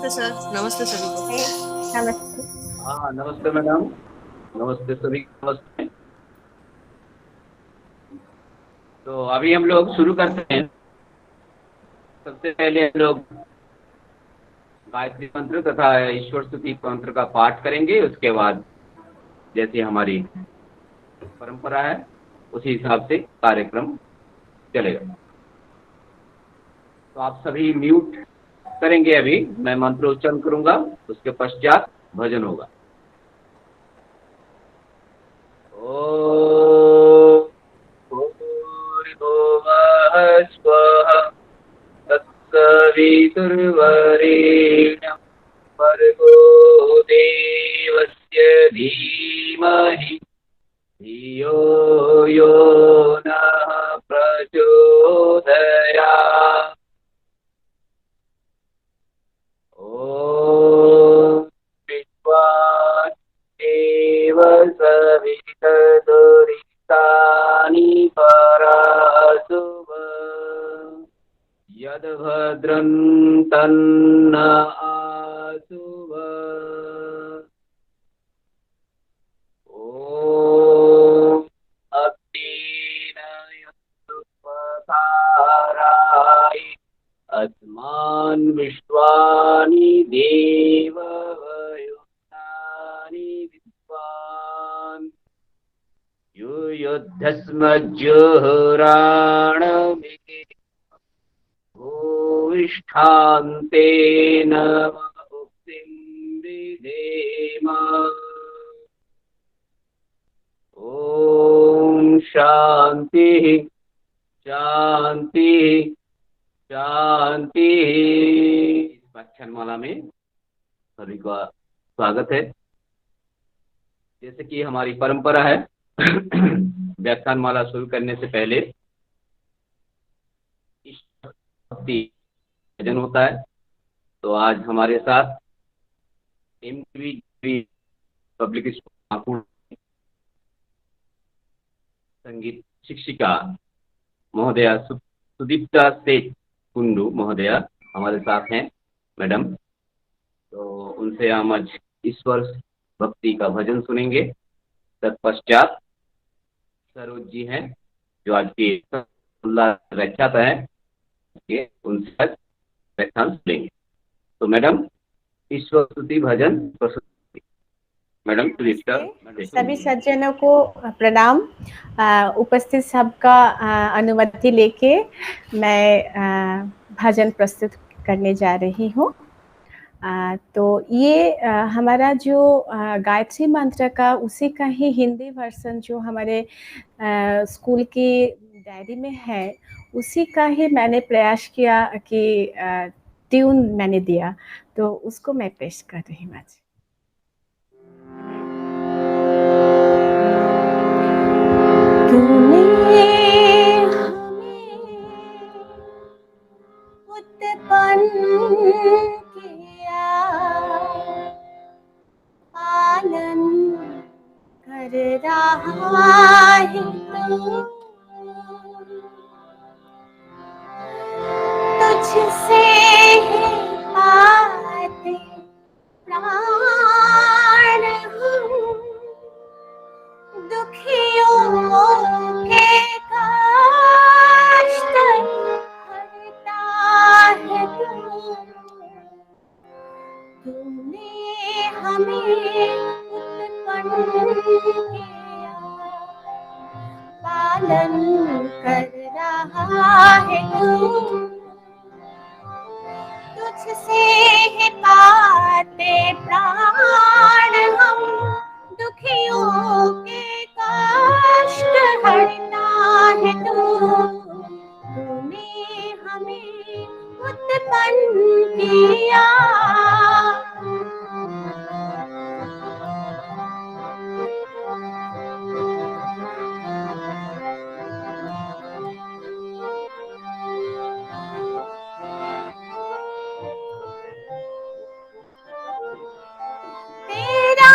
नमस्ते सर, नमस्ते सभी को। है। नमस्ते। हाँ, नमस्ते मैडम। नमस्ते सभी को, नमस्ते। तो अभी हम लोग शुरू करते हैं। सबसे पहले हम लोग गायत्री मंत्र तथा ईश्वर स्तुति मंत्र का पाठ करेंगे। उसके बाद जैसी हमारी परंपरा है उसी हिसाब से कार्यक्रम चलेगा। तो आप सभी म्यूट करेंगे। अभी मैं मंत्र उच्चारण करूंगा, उसके पश्चात भजन होगा। ओम भूर्भुवः स्वः तत्सवितुर्वरेण्यं भर्गो देवस्य धीमहि धियो यो नः प्रचोदयात्। ॐ विश्वादेव सवितर्दुरितानि परासुव यद्भद्रं तन्न आसुव। ॐ अग्निनयस्पताराय अस्मान् विश्वानि देवयुक्तानि विद्वान् युयुद्धस्मज्जुहुराणमिति भूयिष्ठान्ते नम उक्तिं विधेम। ओम शांति शांति शांति। इस व्याख्यानमाला में सभी का स्वागत है। जैसे कि हमारी परंपरा है व्याख्यानमाला शुरू करने से पहले इष्ट भक्ति भजन होता है। तो आज हमारे साथ एमटीवी पब्लिक स्कूल नागपुर संगीत शिक्षिका महोदया सुदीप्ता सेठ कुंडू महोदया हमारे साथ हैं मैडम। तो उनसे हम आज ईश्वर भक्ति का भजन सुनेंगे। तत्पश्चात सरोज जी हैं जो आज के व्याख्याता है, उनसे आज व्याख्यान सुनेंगे। तो मैडम ईश्वर स्तुति भजन प्रस्तुति। मैडम सुदीप्ता नमस्ते सभी सज्जनों को प्रणाम। उपस्थित सबका अनुमति लेके मैं भजन प्रस्तुत करने जा रही हूँ। तो ये हमारा जो गायत्री मंत्र का उसी का ही हिंदी वर्सन जो हमारे स्कूल की डायरी में है, उसी का ही मैंने प्रयास किया कि ट्यून मैंने दिया, तो उसको मैं पेश कर रही हूँ आज। तूने हमें उत्पन्न किया, पालन कर रहा है तू, तुझसे है पाते प्राण हम, दुखियों के कष्ट हरता है तू। तूने हमें उत्पन्न किया, पालन कर रहा है तू, तुझसे है पाते प्राण हम, दुखियों के कष्ट हरता है तू। तूने हमें उत्पन्न किया। तेरा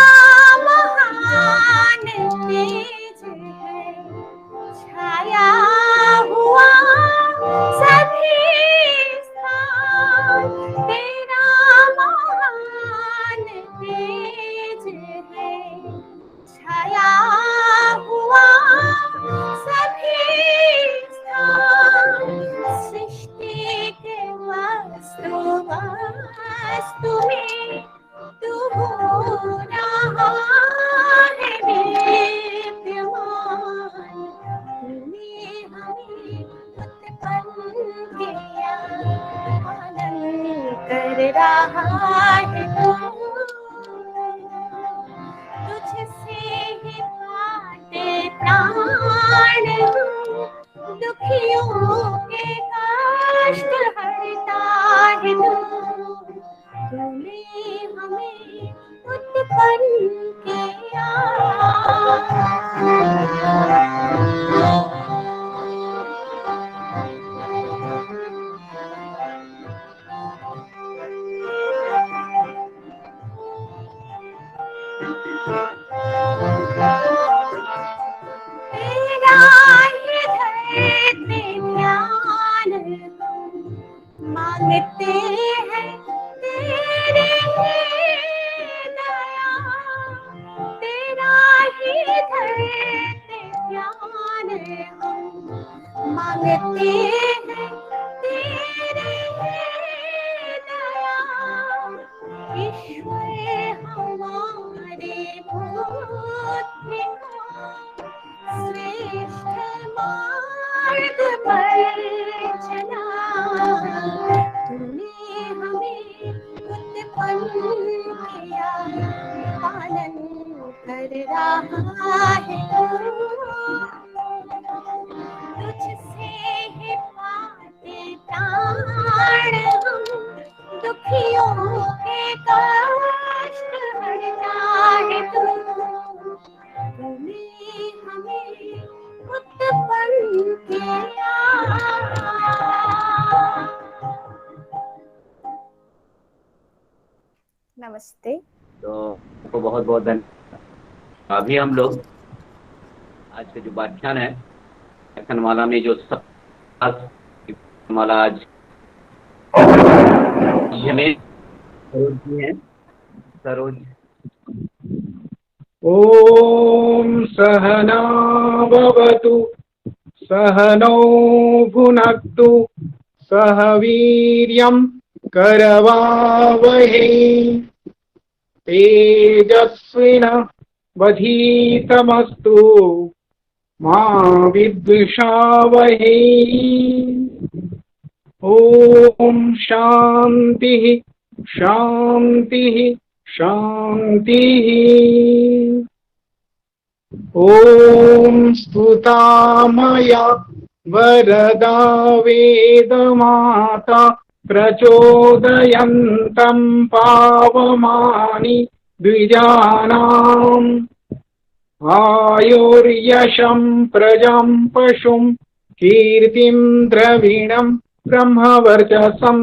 तुझसे ही पाते प्राण हम, दुखियों के कष्ट हरता है तूने हमें उत्पन्न किया। तेरा ही धरते ध्यान मांगते हैं तेरी दया, तेरा ही धरते ध्यान हम मांगते हैं तेरी दया। ईश्वर हमारे बुद्धि को श्रेष्ठ मार्ग पर चला, तूने हमें उत्पन्न किया, पालन कर रहा है तुझसे ही पाते प्राण हम, दुखियों के कष्ट हरता है तूने हमें उत्पन्न किया। नमस्ते। तो आपको बहुत बहुत धन्यवाद। अभी हम लोग आज का जो व्याख्यान है, व्याख्यानमाला में जो माला आज हमें सरोज जी हैं, सरोज। ओम सहना भवतु सहनौ भुनक्तु सह वीर्यं करवावहै तेजस्विनः वधीतमस्तु मा विद्विषावहै। ओम शांति शांति शांति। ओम स्तुतामया वरदा वेदमाता प्रचोदयन्तं पावमानि द्विजानाम् आयुर्यशं प्रजां पशुं कीर्तिं द्रविणं ब्रह्मवर्चसं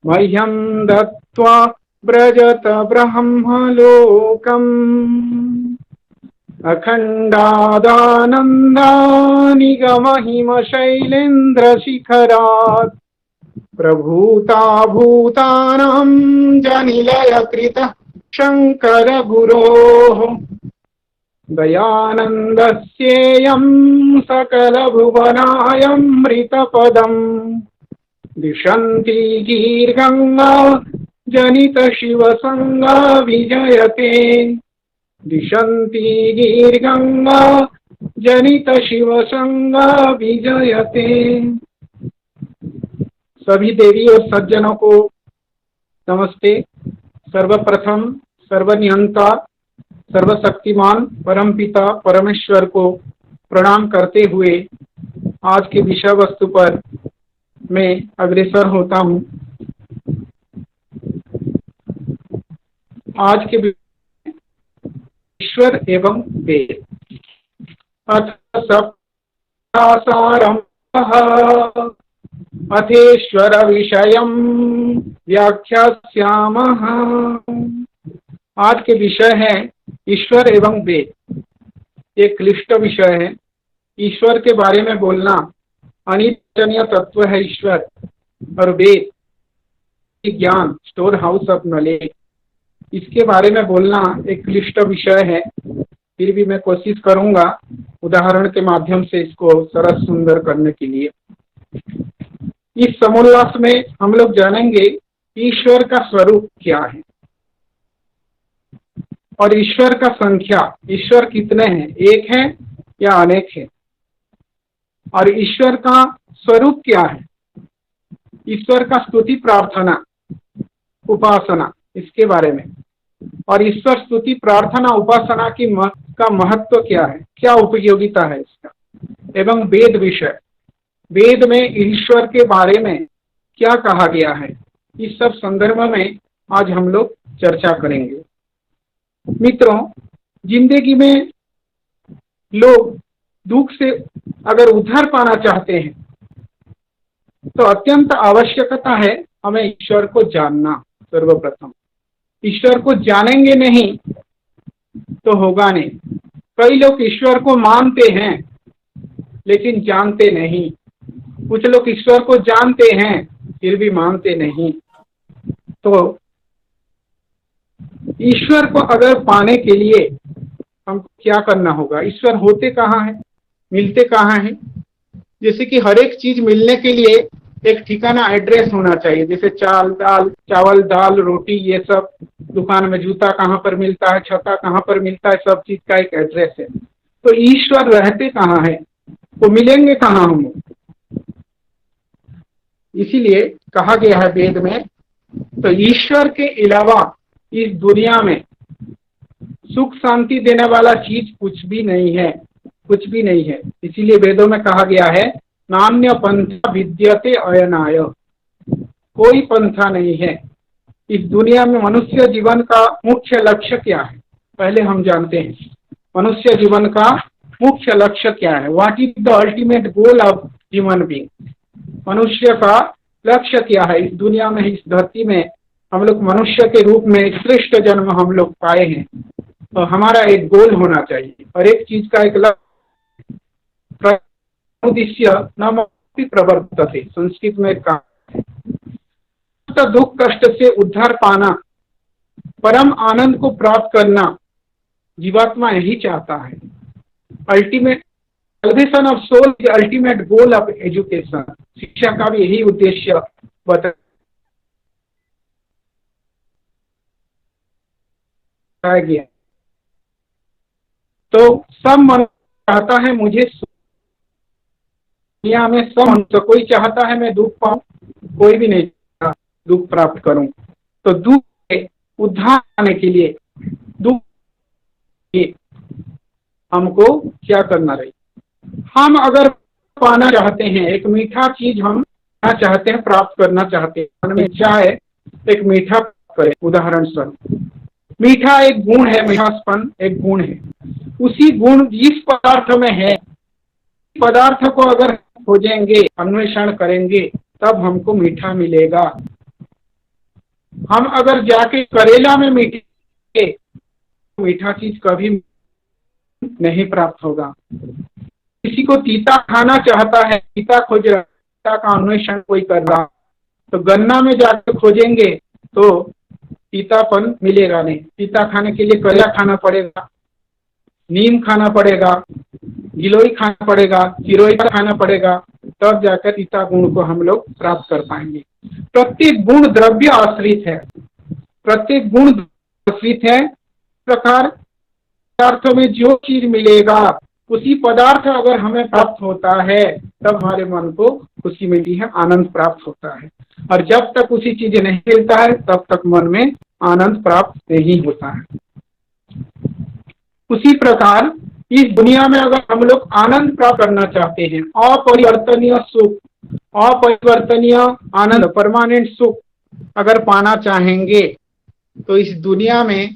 मह्यं दत्त्वा व्रजत ब्रह्मलोकम् अखण्डादानन्दानिगमहिमशैलेन्द्रशिखरात् प्रभूता भूतानां जनिलयकृतः शङ्कर गुरोः दयानन्दस्येयं सकलभुवनायमृतपदम् दिशन्ति गीर्गङ्गा जनितशिवसङ्गा विजयते दिशन्ति गीर्गङ्गा जनितशिवसङ्गा विजयते। सभी देवी और सज्जनों को नमस्ते। सर्वप्रथम सर्वनियंता सर्वशक्तिमान परमपिता परमेश्वर को प्रणाम करते हुए आज के विषय वस्तु पर मैं अग्रसर होता हूँ। आज के ईश्वर एवं वेद अथ सप्तासारम्भः अथेश्वर विषयं व्याख्यास्यामः। आज के विषय है ईश्वर एवं वेद। एक क्लिष्ट विषय है। ईश्वर के बारे में बोलना अनिर्वचनीय तत्व है ईश्वर, और वेद ज्ञान स्टोर हाउस ऑफ नॉलेज, इसके बारे में बोलना एक क्लिष्ट विषय है। फिर भी मैं कोशिश करूंगा उदाहरण के माध्यम से इसको सरस सुंदर करने के लिए। इस समोल्लास में हम लोग जानेंगे ईश्वर का स्वरूप क्या है और ईश्वर का संख्या, ईश्वर कितने हैं, एक है या अनेक है, और ईश्वर का स्वरूप क्या है, ईश्वर का स्तुति प्रार्थना उपासना, इसके बारे में और ईश्वर स्तुति प्रार्थना उपासना का महत्व क्या है, क्या उपयोगिता है इसका, एवं वेद विषय, वेद में ईश्वर के बारे में क्या कहा गया है, इस सब संदर्भ में आज हम लोग चर्चा करेंगे। मित्रों, जिंदगी में लोग दुख से अगर उद्धार पाना चाहते हैं तो अत्यंत आवश्यकता है हमें ईश्वर को जानना। सर्वप्रथम ईश्वर को जानेंगे नहीं तो होगा नहीं। कई लोग ईश्वर को मानते हैं लेकिन जानते नहीं, कुछ लोग ईश्वर को जानते हैं फिर भी मानते नहीं। तो ईश्वर को अगर पाने के लिए हमको क्या करना होगा, ईश्वर होते कहाँ हैं, मिलते कहाँ हैं। जैसे कि हर एक चीज मिलने के लिए एक ठिकाना एड्रेस होना चाहिए, जैसे चावल दाल रोटी ये सब, दुकान में जूता कहाँ पर मिलता है, छत्ता कहाँ पर मिलता है, सब चीज का एक एड्रेस है। तो ईश्वर रहते कहाँ है, वो मिलेंगे कहाँ हम। इसीलिए कहा गया है वेद में, तो ईश्वर के अलावा इस दुनिया में सुख शांति देने वाला चीज कुछ भी नहीं है, कुछ भी नहीं है। इसीलिए वेदों में कहा गया है, नान्य पंथा विद्यते अयनाय, कोई पंथा नहीं है। इस दुनिया में मनुष्य जीवन का मुख्य लक्ष्य क्या है, पहले हम जानते हैं मनुष्य जीवन का मुख्य लक्ष्य क्या है। What is the ultimate goal of human being, मनुष्य का लक्ष्य क्या है। इस दुनिया में, इस धरती में हम लोग मनुष्य के रूप में श्रेष्ठ जन्म हम लोग पाए हैं, तो हमारा एक गोल होना चाहिए। हर एक चीज का एक लक्ष्य, उद्देश्य न प्रवर्तते, संस्कृत में कहा। दुख कष्ट से उद्धार पाना, परम आनंद को प्राप्त करना जीवात्मा यही चाहता है। Ultimate salvation of soul is the ultimate goal of education, शिक्षा का भी यही उद्देश्य बताया गया। तो सब मन चाहता है मुझे, दुनिया में सब मनुष्य, कोई चाहता है मैं दुख पाऊं, कोई भी नहीं चाहता दुख प्राप्त करूं। तो दुख से उद्धार पाने के लिए, दुख हमको क्या करना रही, हम अगर पाना चाहते हैं, एक मीठा चीज हम चाहते हैं, प्राप्त करना चाहते हैं, मन में इच्छा है एक मीठा करें। उदाहरण स्वरूप मीठा एक गुण है, मीठापन एक गुण है। उसी गुण जिस पदार्थ में है, पदार्थ को अगर खोजेंगे, अन्वेषण करेंगे, तब हमको मीठा मिलेगा। हम अगर जाके करेला में मीठा चीज कभी नहीं प्राप्त होगा। किसी को तीता खाना चाहता है, तीता खोज रहा, तीता का अन्वेषण कोई कर रहा, तो गन्ना में जाकर खोजेंगे तो तीतापन मिलेगा नहीं। तीता खाने के लिए करेला खाना पड़ेगा, नीम खाना पड़ेगा, गिलोई खाना पड़ेगा, चिरोई खाना पड़ेगा, तब जाकर तीता गुण को हम लोग प्राप्त कर पाएंगे। प्रत्येक गुण द्रव्य आश्रित है, प्रत्येक गुण आश्रित है। प्रकार पदार्थों में जो चीज मिलेगा, उसी पदार्थ अगर हमें प्राप्त होता है, तब हमारे मन को खुशी मिलती है, आनंद प्राप्त होता है। और जब तक उसी चीज नहीं मिलता है, तब तक मन में आनंद प्राप्त नहीं होता है। उसी प्रकार इस दुनिया में अगर हम लोग आनंद प्राप्त करना चाहते हैं, अपरिवर्तनीय सुख, अपरिवर्तनीय आनंद, परमानेंट सुख अगर पाना चाहेंगे, तो इस दुनिया में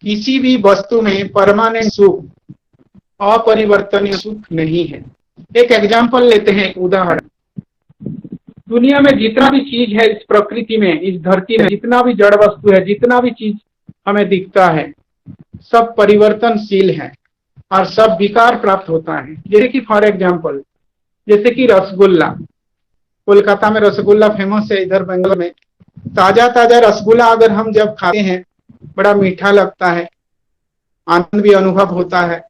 किसी भी वस्तु में परमानेंट सुख, अपरिवर्तनीय सुख नहीं है। एक एग्जाम्पल लेते हैं, एक उदाहरण। दुनिया में जितना भी चीज है, इस प्रकृति में, इस धरती में जितना भी जड़ वस्तु है, जितना भी चीज हमें दिखता है, सब परिवर्तनशील है और सब विकार प्राप्त होता है। जैसे कि फॉर एग्जाम्पल, जैसे कि रसगुल्ला, कोलकाता में रसगुल्ला फेमस है, इधर बंगाल में ताजा ताजा रसगुल्ला अगर हम जब खाते हैं, बड़ा मीठा लगता है, आनंद भी अनुभव होता है,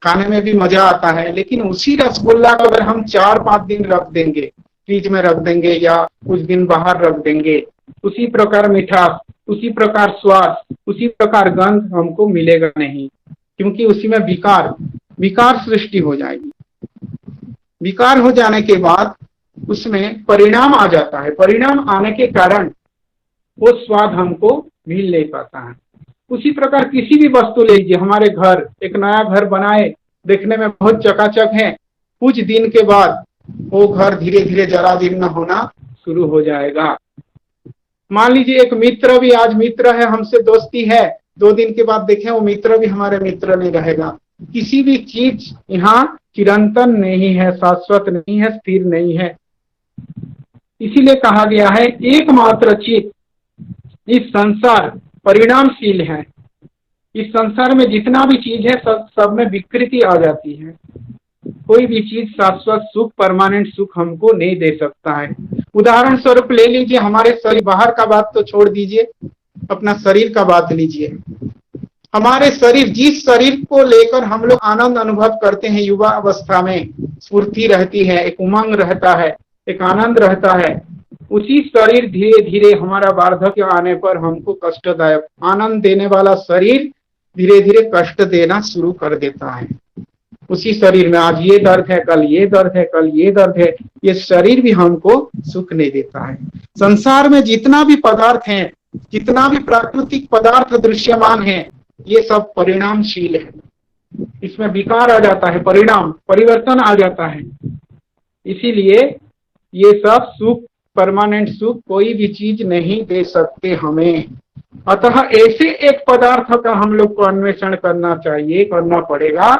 खाने में भी मजा आता है। लेकिन उसी रसगुल्ला को अगर हम 4-5 दिन रख देंगे, फ्रिज में रख देंगे या कुछ दिन बाहर रख देंगे, उसी प्रकार मीठा, उसी प्रकार स्वाद, उसी प्रकार गंध हमको मिलेगा नहीं, क्योंकि उसी में विकार सृष्टि हो जाएगी। विकार हो जाने के बाद उसमें परिणाम आ जाता है। परिणाम आने के कारण वो स्वाद हमको मिल नहीं पाता है। उसी प्रकार किसी भी वस्तु ले लीजिए, हमारे घर, एक नया घर बनाए, देखने में बहुत चकाचक है, कुछ दिन के बाद वो घर धीरे धीरे जरा जीर्ण होना शुरू हो जाएगा। मान लीजिए एक मित्र भी आज मित्र है, हमसे दोस्ती है, 2 दिन के बाद देखें वो मित्र भी हमारे मित्र नहीं रहेगा। किसी भी चीज यहाँ चिरंतन नहीं है, शाश्वत नहीं है, स्थिर नहीं है। इसीलिए कहा गया है एकमात्र चीज इस संसार परिणामशील है। इस संसार में जितना भी चीज है सब में विकृति आ जाती है। कोई भी चीज शाश्वत सुख, परमानेंट सुख हमको नहीं दे सकता है। उदाहरण स्वरूप ले लीजिए हमारे शरीर, बाहर का बात तो छोड़ दीजिए, अपना शरीर का बात लीजिए। हमारे शरीर, जिस शरीर को लेकर हम लोग आनंद अनुभव करते हैं, युवा अवस्था में स्फूर्ति रहती है, एक उमंग रहता है, एक आनंद रहता है, उसी शरीर धीरे धीरे हमारा वार्धक्य आने पर हमको कष्टदायक, आनंद देने वाला शरीर धीरे धीरे कष्ट देना शुरू कर देता है। उसी शरीर में आज ये दर्द है, कल ये दर्द है, कल ये दर्द है, ये शरीर भी हमको सुख नहीं देता है। संसार में जितना भी पदार्थ है, जितना भी प्राकृतिक पदार्थ दृश्यमान है, ये सब परिणामशील है। इसमें विकार आ जाता है, परिणाम, परिवर्तन आ जाता है। इसीलिए ये सब सुख, परमानेंट सुख कोई भी चीज नहीं दे सकते हमें। अतः ऐसे एक पदार्थ का हम लोग को अन्वेषण करना चाहिए, करना पड़ेगा,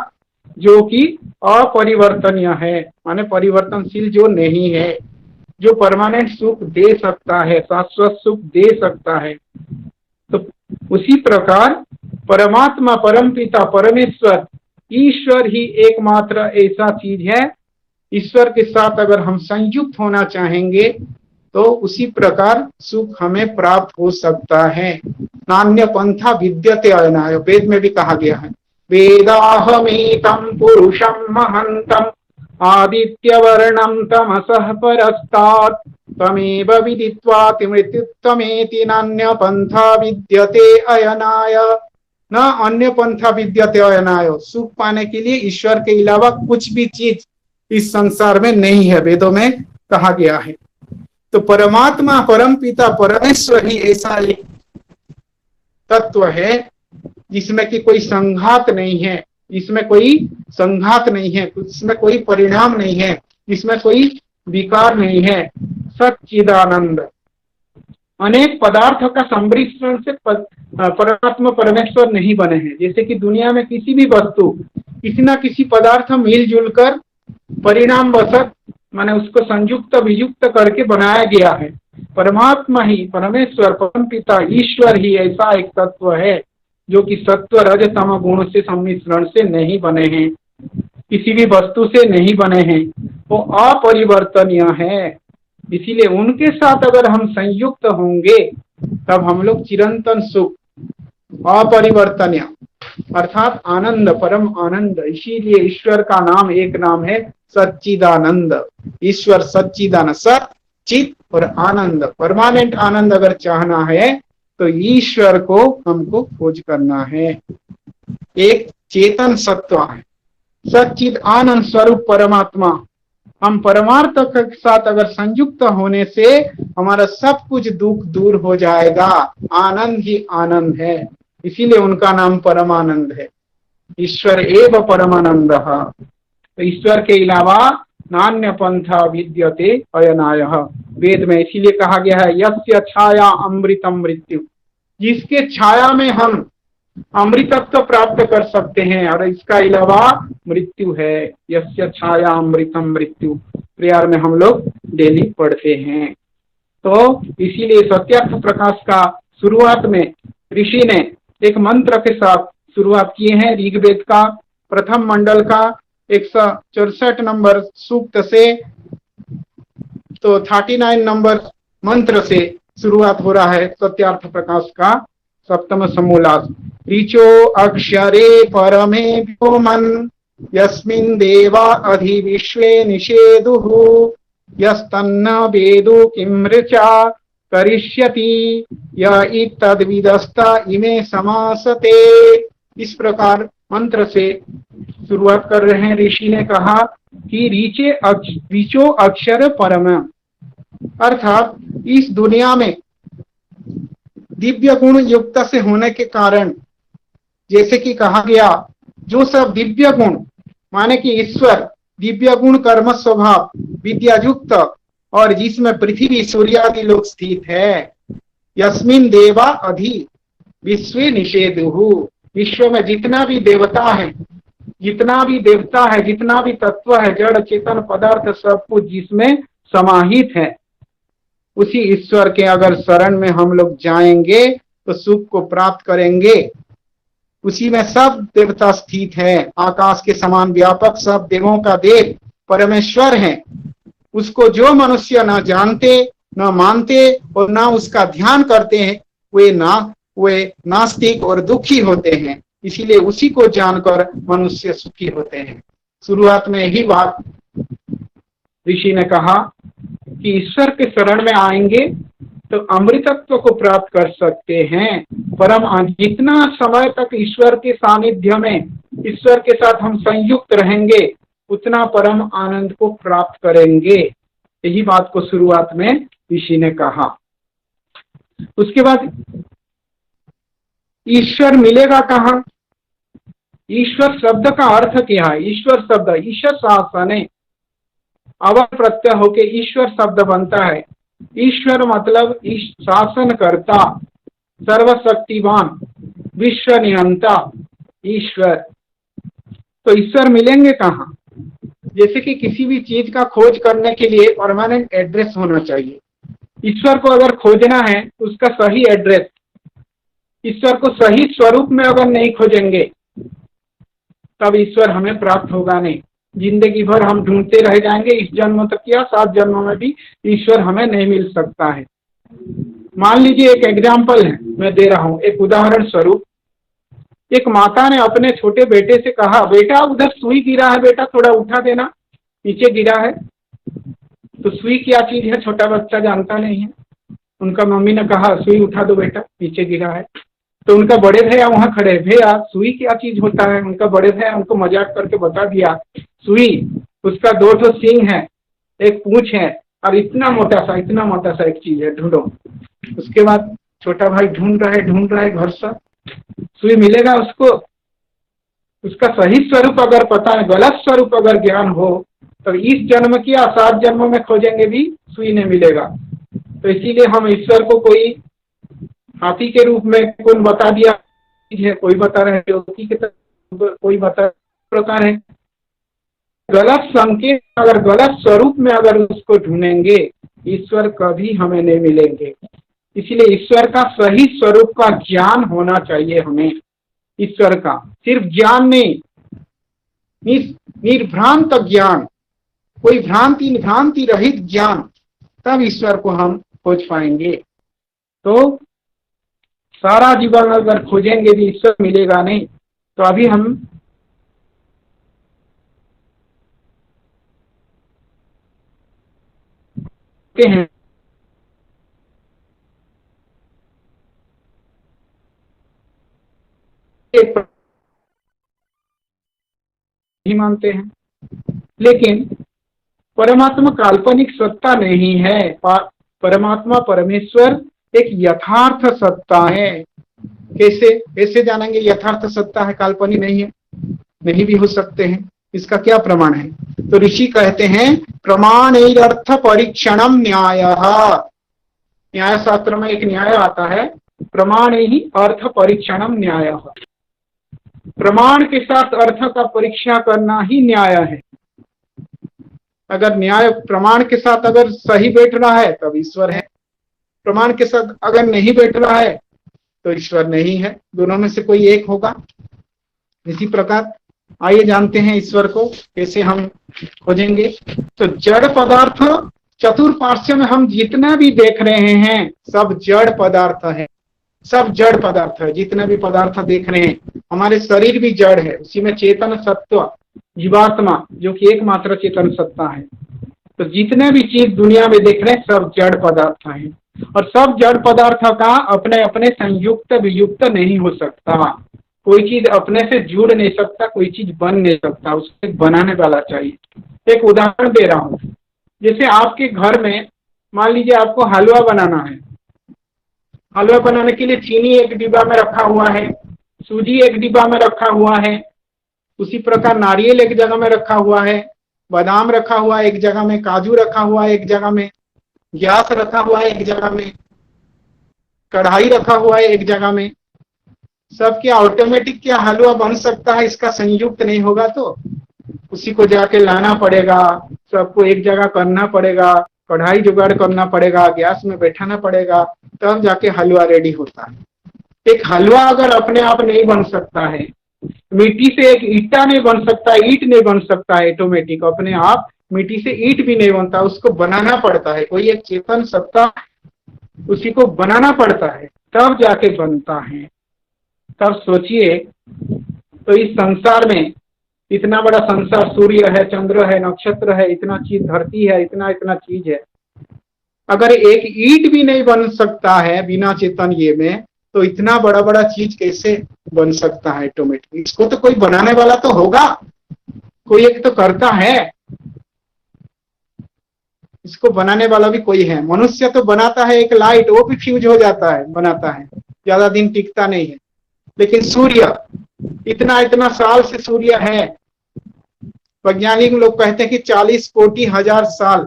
जो कि अपरिवर्तनीय है, माने परिवर्तनशील जो नहीं है, जो परमानेंट सुख दे सकता है, शाश्वत सुख दे सकता है। तो उसी प्रकार परमात्मा, परमपिता, परमेश्वर, ईश्वर ही एकमात्र ऐसा चीज है। ईश्वर के साथ अगर हम संयुक्त होना चाहेंगे तो उसी प्रकार सुख हमें प्राप्त हो सकता है। नान्य पंथा विद्यते अयनाय, वेद में भी कहा गया है, वेदाहमेतं पुरुषं महन्तं आदित्यवर्णं तमसः परस्तात् तमेव विदित्वा मृत्युत्वमेति नान्य पंथा विद्यते अयनाय। न अन्य पंथा विद्यते अयनाय, सुख पाने के लिए ईश्वर के अलावा कुछ भी चीज इस संसार में नहीं है, वेदों में कहा गया है। तो परमात्मा, परमपिता, परमेश्वर ही ऐसा एक तत्व है जिसमें कि कोई संघात नहीं है, इसमें कोई संघात नहीं है, इसमें कोई परिणाम नहीं है, इसमें कोई विकार नहीं है। सच्चिदानंद, अनेक पदार्थों का सम्मिश्रण से परमात्मा परमेश्वर नहीं बने हैं। जैसे कि दुनिया में किसी भी वस्तु, किसी न किसी पदार्थ मिलजुल कर परिणाम वशत माने उसको संयुक्त वियुक्त करके बनाया गया है। परमात्मा ही, परमेश्वर, परमपिता, ईश्वर ही ऐसा एक तत्व है जो कि सत्व रज तम गुण से सम्मिश्रण से नहीं बने हैं, किसी भी वस्तु से नहीं बने हैं, वो अपरिवर्तनीय है। इसीलिए उनके साथ अगर हम संयुक्त होंगे तब हम लोग चिरंतन सुख, अपरिवर्तनीय अर्थात आनंद, परम आनंद। इसीलिए ईश्वर का नाम, एक नाम है सच्चिदानंद। ईश्वर सच्चिदानंद, सत, चित और आनंद, परमानेंट आनंद अगर चाहना है तो ईश्वर को हमको खोज करना है। एक चेतन सत्व है, सच्चिद आनंद स्वरूप परमात्मा। हम परमार्थ के साथ अगर संयुक्त होने से हमारा सब कुछ दुख दूर हो जाएगा। आनंद ही आनंद है, इसीलिए उनका नाम परमानंद है। ईश्वर एव परमानंद। तो ईश्वर के अलावा नान्य पंथा विद्यते अयनायः, वेद में इसीलिए कहा गया है यस्य छाया अमृतम मृत्यु, जिसके छाया में हम अमृतत्व प्राप्त कर सकते हैं और इसका अलावा मृत्यु है। यस्य छाया अमृतम मृत्यु, प्रेयर में हम लोग डेली पढ़ते हैं। तो इसीलिए सत्यार्थ प्रकाश का शुरुआत में ऋषि ने एक मंत्र के साथ शुरुआत किए हैं। ऋग्वेद का प्रथम मंडल का 164 नंबर सूक्त से तो 39 नंबर मंत्र से शुरुआत हो रहा है सत्यार्थ प्रकाश का सप्तम समूलास। ऋचो अक्षरे परमे व्योमन् यस्मिन् देवा अधिविश्वे निषेदुः यस्तन्न वेदो किं ऋचा करिष्यति य इत्तद्विदस्ता इमे समासते। इस प्रकार मंत्र से शुरुआत कर रहे हैं। ऋषि ने कहा कि ऋचो अक्षर परम, अर्थात इस दुनिया में दिव्य गुण युक्त से होने के कारण, जैसे कि कहा गया, जो सब दिव्य गुण माने कि ईश्वर दिव्य गुण कर्म स्वभाव विद्या युक्त और जिसमें पृथ्वी सूर्यादि लोग स्थित है, यस्मिन देवा अधि विश्व निषेधु, विश्व में जितना भी देवता है, जितना भी देवता है, जितना भी तत्व है, जड़ चेतन पदार्थ सब कुछ जिसमें समाहित है, उसी ईश्वर के अगर शरण में हम लोग जाएंगे तो सुख को प्राप्त करेंगे। उसी में सब देवता स्थित है, आकाश के समान व्यापक सब देवों का देव परमेश्वर है। उसको जो मनुष्य न जानते न मानते और ना उसका ध्यान करते हैं, वे नास्तिक और दुखी होते हैं। इसीलिए उसी को जानकर मनुष्य सुखी होते हैं। शुरुआत में यही बात ऋषि ने कहा कि ईश्वर के शरण में आएंगे तो अमृतत्व को प्राप्त कर सकते हैं। परम जितना समय तक ईश्वर के सानिध्य में, ईश्वर के साथ हम संयुक्त रहेंगे, उतना परम आनंद को प्राप्त करेंगे। यही बात को शुरुआत में ऋषि ने कहा। उसके बाद ईश्वर मिलेगा कहाँ? ईश्वर शब्द का अर्थ क्या है? ईश्वर शब्द ईश्वर शासन है, अवर प्रत्यय होके ईश्वर शब्द बनता है। ईश्वर मतलब शासन करता, सर्वशक्तिवान, विश्व नियंता ईश्वर। तो ईश्वर मिलेंगे कहाँ? जैसे कि किसी भी चीज का खोज करने के लिए परमानेंट एड्रेस होना चाहिए। ईश्वर को अगर खोजना है तो उसका सही एड्रेस, ईश्वर को सही स्वरूप में अगर नहीं खोजेंगे तब ईश्वर हमें प्राप्त होगा नहीं। जिंदगी भर हम ढूंढते रह जाएंगे, इस जन्म तक या 7 जन्मों में भी ईश्वर हमें नहीं मिल सकता है। मान लीजिए एक एग्जाम्पल है, मैं दे रहा हूं एक उदाहरण स्वरूप। एक माता ने अपने छोटे बेटे से कहा, बेटा उधर सुई गिरा है, बेटा थोड़ा उठा देना, नीचे गिरा है। तो सुई क्या चीज है छोटा बच्चा जानता नहीं है। उनका मम्मी ने कहा सुई उठा दो बेटा, नीचे गिरा है। तो उनका बड़े भैया वहां खड़े, भैया सुई क्या चीज होता है? उनका बड़े भैया उनको मजाक करके बता दिया, सुई उसका 2 ठो सींग है, एक पूंछ है और इतना मोटा सा एक चीज है, ढूंढो। उसके बाद छोटा भाई ढूंढ रहा है घर से, सुई मिलेगा उसको? उसका सही स्वरूप अगर पता है, गलत स्वरूप अगर ज्ञान हो तो इस जन्म की या 7 जन्म में खोजेंगे भी सुई नहीं मिलेगा। तो इसीलिए हम ईश्वर को कोई हाथी के रूप में कौन बता दिया है, कोई बता रहे ज्योति के तरह, कोई बता प्रकार है। गलत संकेत, अगर गलत स्वरूप में अगर उसको ढूंढेंगे ईश्वर कभी हमें नहीं मिलेंगे। इसीलिए ईश्वर का सही स्वरूप का ज्ञान होना चाहिए हमें। ईश्वर का सिर्फ ज्ञान नहीं, निर्भ्रांत ज्ञान, कोई भ्रांति रहित ज्ञान, तब ईश्वर को हम खोज पाएंगे। तो सारा जीवन अगर खोजेंगे भी ईश्वर मिलेगा नहीं, तो अभी हम हैं ही मानते हैं, लेकिन परमात्मा काल्पनिक सत्ता नहीं है। परमात्मा परमेश्वर एक यथार्थ सत्ता है। कैसे जानेंगे यथार्थ सत्ता है, काल्पनिक नहीं है? नहीं भी हो सकते हैं। इसका क्या प्रमाण है? तो ऋषि कहते हैं प्रमाण अर्थ परीक्षणम न्याय। न्याय शास्त्र में एक न्याय आता है, प्रमाण ही अर्थ परीक्षणम न्याय। प्रमाण के साथ अर्थ का परीक्षा करना ही न्याय है। अगर न्याय प्रमाण के साथ अगर सही बैठ रहा है तब ईश्वर है, प्रमाण के साथ अगर नहीं बैठ रहा है तो ईश्वर नहीं है। दोनों में से कोई एक होगा। इसी प्रकार आइए जानते हैं ईश्वर को कैसे हम खोजेंगे। तो जड़ पदार्थ चतुर्पार्श्व में हम जितने भी देख रहे हैं सब जड़ पदार्थ है, सब जड़ पदार्थ है। जितने भी पदार्थ देख रहे हैं, हमारे शरीर भी जड़ है, उसी में चेतन सत्व जीवात्मा जो कि एकमात्र चेतन सत्ता है। तो जितने भी चीज दुनिया में देख रहे हैं सब जड़ पदार्थ हैं, और सब जड़ पदार्थ का अपने अपने संयुक्त वियुक्त नहीं हो सकता। कोई चीज अपने से जुड़ नहीं सकता, कोई चीज बन नहीं सकता, उसको बनाने वाला चाहिए। एक उदाहरण दे रहा हूँ, जैसे आपके घर में मान लीजिए आपको हलवा बनाना है, हलवा बनाने के लिए चीनी एक डिब्बा में रखा हुआ है, सूजी एक डिब्बा में रखा हुआ है, उसी प्रकार नारियल एक जगह में रखा हुआ है, बादाम रखा हुआ है एक जगह में, काजू रखा हुआ है एक जगह में, गैस रखा हुआ है एक जगह में, कढ़ाई रखा हुआ है एक जगह में। सब क्या ऑटोमेटिक क्या हलवा बन सकता है? इसका संयुक्त नहीं होगा तो उसी को जाके लाना पड़ेगा, सबको एक जगह करना पड़ेगा, कढ़ाई जुगाड़ करना पड़ेगा, गैस में बैठाना पड़ेगा, तब जाके हलवा रेडी होता है। एक हलवा अगर अपने आप नहीं बन सकता है, मिट्टी से एक ईटा नहीं बन सकता, ईट नहीं बन सकता है ऑटोमेटिक अपने आप, मिट्टी से ईट भी नहीं बनता, उसको बनाना पड़ता है, कोई एक चेतन सत्ता उसी को बनाना पड़ता है, तब जाके बनता है। तब सोचिए, तो इस संसार में इतना बड़ा संसार, सूर्य है, चंद्र है, नक्षत्र है, इतना चीज, धरती है, इतना इतना चीज है, अगर एक ईंट भी नहीं बन सकता है बिना चेतन ये में, तो इतना बड़ा बड़ा चीज कैसे बन सकता है ऑटोमेटिक? इसको तो कोई बनाने वाला तो होगा, कोई एक तो करता है, इसको बनाने वाला भी कोई है। मनुष्य तो बनाता है एक लाइट, वो भी फ्यूज हो जाता है, बनाता है, ज्यादा दिन टिकता नहीं है। लेकिन सूर्य, इतना इतना साल से सूर्य है, वैज्ञानिक लोग कहते हैं कि 40 कोटि हजार साल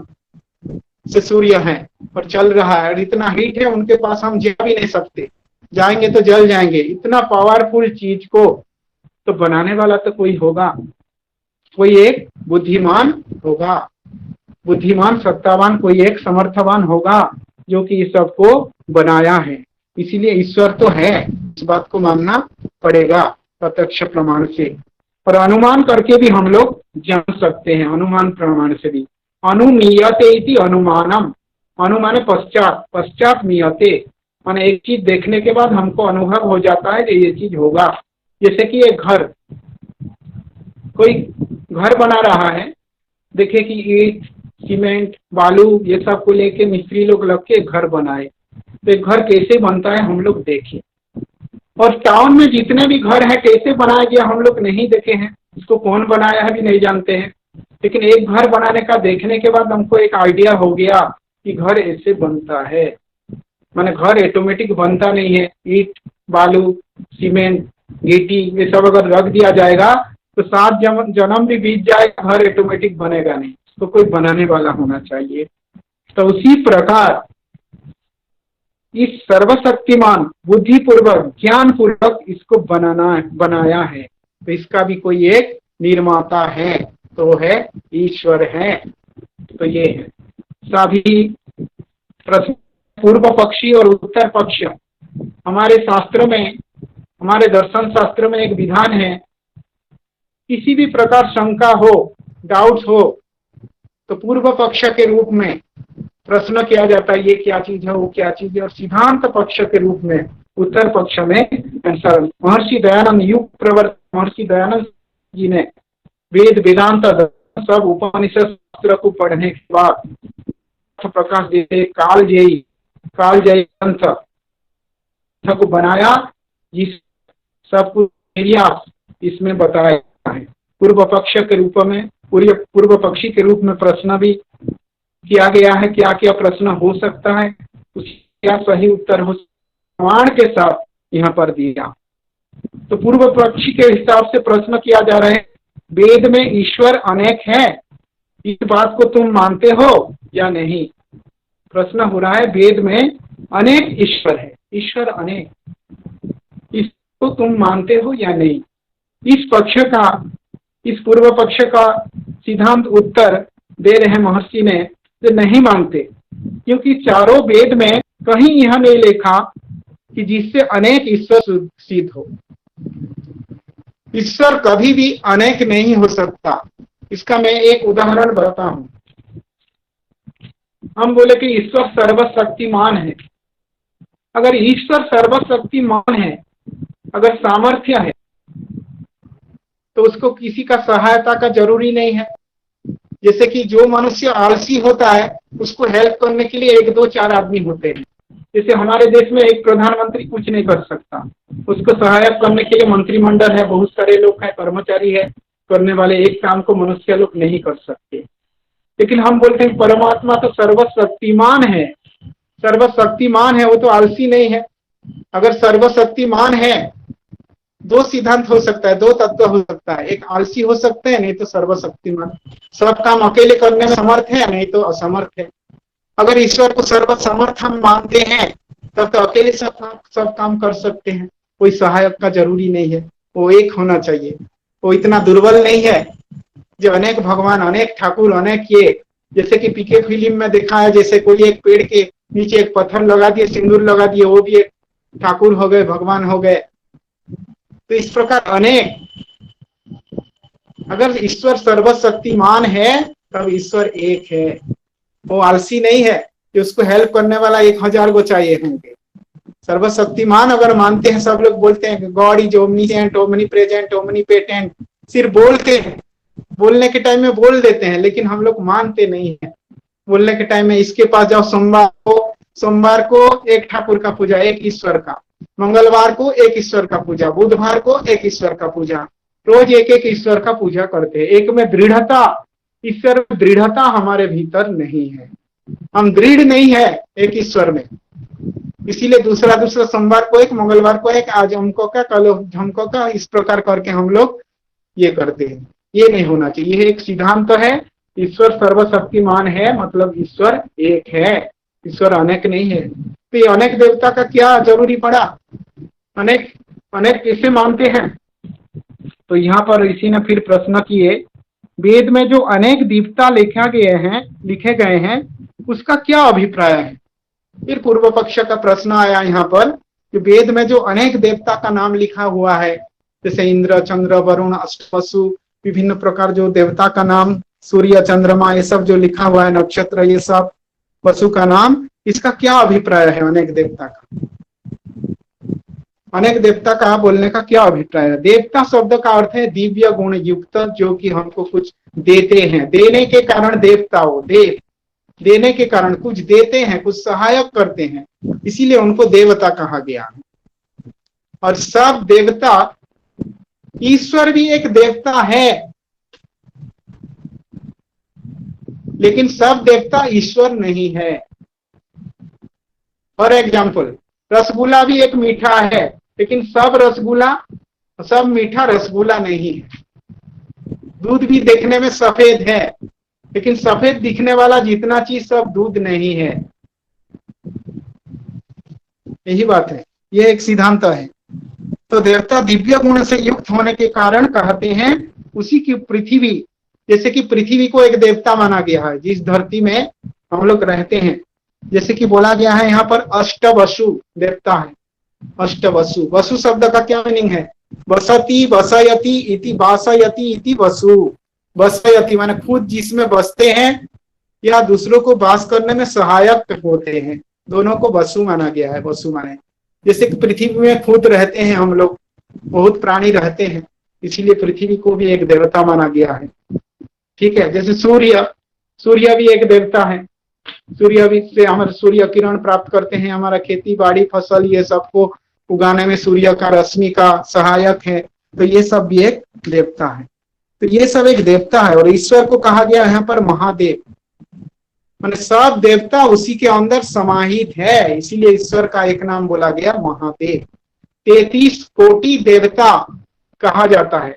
से सूर्य है और चल रहा है, और इतना हीट है उनके पास, हम जा भी नहीं सकते, जाएंगे तो जल जाएंगे। इतना पावरफुल चीज को तो बनाने वाला तो कोई होगा, कोई एक बुद्धिमान होगा, बुद्धिमान सत्तावान, कोई एक समर्थवान होगा जो कि इस सबको बनाया है। इसीलिए ईश्वर तो है, इस बात को मानना पड़ेगा प्रत्यक्ष प्रमाण से। और अनुमान करके भी हम लोग जान सकते हैं, अनुमान प्रमाण से भी। अनुमीयते इति अनुमानम, अनुमान पश्चात, पश्चात मीयते, माने एक चीज देखने के बाद हमको अनुभव हो जाता है कि ये चीज होगा। जैसे कि एक घर, कोई घर बना रहा है, देखे कि ईंट, सीमेंट, बालू ये सब को लेके मिस्त्री लोग लग के घर बनाए, तो एक घर कैसे बनता है हम लोग देखे। और टाउन में जितने भी घर हैं कैसे बनाया गया हम लोग नहीं देखे हैं, इसको कौन बनाया है भी नहीं जानते हैं। लेकिन एक घर बनाने का देखने के बाद हमको एक आइडिया हो गया कि घर ऐसे बनता है। माने घर ऑटोमेटिक बनता नहीं है, ईंट, बालू, सीमेंट, गिट्टी ये सब अगर रख दिया जाएगा तो 7 जन्म भी बीत जाए, घर ऑटोमेटिक बनेगा नहीं, तो कोई बनाने वाला होना चाहिए। तो उसी प्रकार इस सर्वशक्तिमान बुद्धिपूर्वक, ज्ञान पूर्वक इसको बनाया है, तो इसका भी कोई एक निर्माता है, तो है ईश्वर है। तो ये है सभी प्रश्न, पूर्व पक्षी और उत्तर पक्ष। हमारे शास्त्र में, हमारे दर्शन शास्त्र में एक विधान है, किसी भी प्रकार शंका हो, डाउट्स हो, तो पूर्व पक्ष के रूप में प्रश्न किया जाता है, ये क्या चीज है, वो क्या चीज है, और सिद्धांत पक्ष के रूप में उत्तर पक्ष में आंसर। महर्षि दयानंद, युग प्रवर्तक महर्षि दयानंद जी ने वेद, वेदांत, सब उपनिषद शास्त्र को पढ़ने के बाद प्रकाश देते कालजयी ग्रंथ को बनाया, जिस सब कुछ इसमें बताया है। पूर्व पक्ष के रूप में, पूर्व पक्षी के रूप में प्रश्न भी किया गया है, क्या क्या प्रश्न हो सकता है, क्या सही उत्तर हो, प्रमाण के साथ यहाँ पर दिया। तो पूर्व पक्षी के हिसाब से प्रश्न किया जा रहा है, वेद में ईश्वर अनेक है, इस बात को तुम मानते हो या नहीं? प्रश्न हो रहा है, वेद में अनेक ईश्वर है, ईश्वर अनेक, इसको तुम मानते हो या नहीं? इस पक्ष का, इस पूर्व पक्ष का सिद्धांत उत्तर दे रहे महर्षि ने, तो नहीं मानते, क्योंकि चारों वेद में कहीं यह नहीं लिखा कि जिससे अनेक ईश्वर सिद्ध हो। ईश्वर कभी भी अनेक नहीं हो सकता। इसका मैं एक उदाहरण बताता हूं। हम बोले कि ईश्वर सर्वशक्तिमान है। अगर ईश्वर सर्वशक्तिमान है, अगर सामर्थ्य है, तो उसको किसी का सहायता का जरूरी नहीं है। जैसे कि जो मनुष्य आलसी होता है, उसको हेल्प करने के लिए 1, 2, 4 आदमी होते हैं। जैसे हमारे देश में एक प्रधानमंत्री कुछ नहीं कर सकता, उसको सहायक करने के लिए मंत्रिमंडल है, बहुत सारे लोग हैं, कर्मचारी है, करने वाले एक काम को मनुष्य लोग नहीं कर सकते। लेकिन हम बोलते हैं परमात्मा तो सर्वशक्तिमान है, सर्वशक्तिमान है, वो तो आलसी नहीं है, अगर सर्वशक्तिमान है, दो सिद्धांत हो सकता है, दो तत्व हो सकता है, एक आलसी हो सकते हैं, नहीं तो सर्वशक्तिमान। सब काम अकेले करने में समर्थ है, नहीं तो असमर्थ है। अगर ईश्वर को सर्वसमर्थ हम मानते हैं, तब तो अकेले सब काम कर सकते हैं, कोई सहायक का जरूरी नहीं है। वो एक होना चाहिए, वो इतना दुर्बल नहीं है जो अनेक भगवान, अनेक ठाकुर, अनेक ये, जैसे कि पीके फिल्म में देखा है, जैसे कोई एक पेड़ के नीचे एक पत्थर लगा दिए, सिंदूर लगा दिए, वो भी एक ठाकुर हो गए, भगवान हो गए। तो इस प्रकार अनेक, अगर ईश्वर सर्वशक्तिमान है तब ईश्वर एक है। वो आलसी नहीं है कि उसको हेल्प करने वाला 1000 को चाहिए होंगे। सर्वशक्तिमान अगर मानते हैं, सब लोग बोलते हैं कि God is omniscient, omni present, omni patent, सिर्फ बोलते हैं, बोलने के टाइम में बोल देते हैं, लेकिन हम लोग मानते नहीं है। बोलने के टाइम में इसके पास जाओ, सोमवार को एक ठाकुर का पूजा, एक ईश्वर का, मंगलवार को एक ईश्वर का पूजा, बुधवार को एक ईश्वर का पूजा, रोज एक एक ईश्वर का पूजा करते हैं। एक में दृढ़ता, ईश्वर में दृढ़ता हमारे भीतर नहीं है, हम दृढ़ नहीं है एक ईश्वर में। इसीलिए दूसरा सोमवार को एक, मंगलवार को एक, आज हमको का, कल हमको का, इस प्रकार करके हम लोग ये करते हैं। ये नहीं होना चाहिए। ये एक सिद्धांत तो है, ईश्वर सर्वशक्तिमान है, मतलब ईश्वर एक है, ईश्वर अनेक नहीं है। तो ये अनेक देवता का क्या जरूरी पड़ा? अनेक अनेक कैसे मानते हैं? तो यहाँ पर इसी ने फिर प्रश्न किए, वेद में जो अनेक देवता लिखे गए हैं उसका क्या अभिप्राय है? फिर पूर्व पक्ष का प्रश्न आया यहाँ पर कि वेद में जो अनेक देवता का नाम लिखा हुआ है, जैसे इंद्र, चंद्र, वरुण, अष्टवसु, विभिन्न प्रकार जो देवता का नाम, सूर्य, चंद्रमा, ये सब जो लिखा हुआ है, नक्षत्र, ये सब वसु का नाम, इसका क्या अभिप्राय है? अनेक देवता का, अनेक देवता का बोलने का क्या अभिप्राय है? देवता शब्द का अर्थ है दिव्य गुण युक्त, जो कि हमको कुछ देते हैं, देने के कारण देवता हो, देने के कारण कुछ देते हैं, कुछ सहायक करते हैं, इसीलिए उनको देवता कहा गया। और सब देवता, ईश्वर भी एक देवता है, लेकिन सब देवता ईश्वर नहीं है। फॉर एग्जाम्पल, रसगुल्ला भी एक मीठा है, लेकिन सब मीठा रसगुल्ला नहीं है। दूध भी देखने में सफेद है, लेकिन सफेद दिखने वाला जितना चीज सब दूध नहीं है। यही बात है, यह एक सिद्धांत है। तो देवता दिव्य गुण से युक्त होने के कारण कहते हैं, उसी की पृथ्वी, जैसे कि पृथ्वी को एक देवता माना गया है, जिस धरती में हम लोग रहते हैं, जैसे कि बोला गया है यहाँ पर अष्टवसु देवता है। अष्टवसु, वसु शब्द का क्या मीनिंग है? बसती, बसयति इति, बासयति इति वसु। बसयति माने खुद जिसमें बसते हैं या दूसरों को वास करने में सहायक होते हैं, दोनों को वसु माना गया है। वसु माने जैसे कि पृथ्वी में खुद रहते हैं हम लोग, बहुत प्राणी रहते हैं, इसीलिए पृथ्वी को भी एक देवता माना गया है। ठीक है, जैसे सूर्य भी एक देवता है। सूर्य भी से हमारे सूर्य किरण प्राप्त करते हैं, हमारा खेती बाड़ी फसल ये सबको उगाने में सूर्य का रश्मि का सहायक है, तो ये सब भी एक देवता है। तो ये सब एक देवता है। और ईश्वर को कहा गया यहाँ पर महादेव, माने सब देवता उसी के अंदर समाहित है, इसीलिए ईश्वर का एक नाम बोला गया महादेव। 33 कोटि देवता कहा जाता है,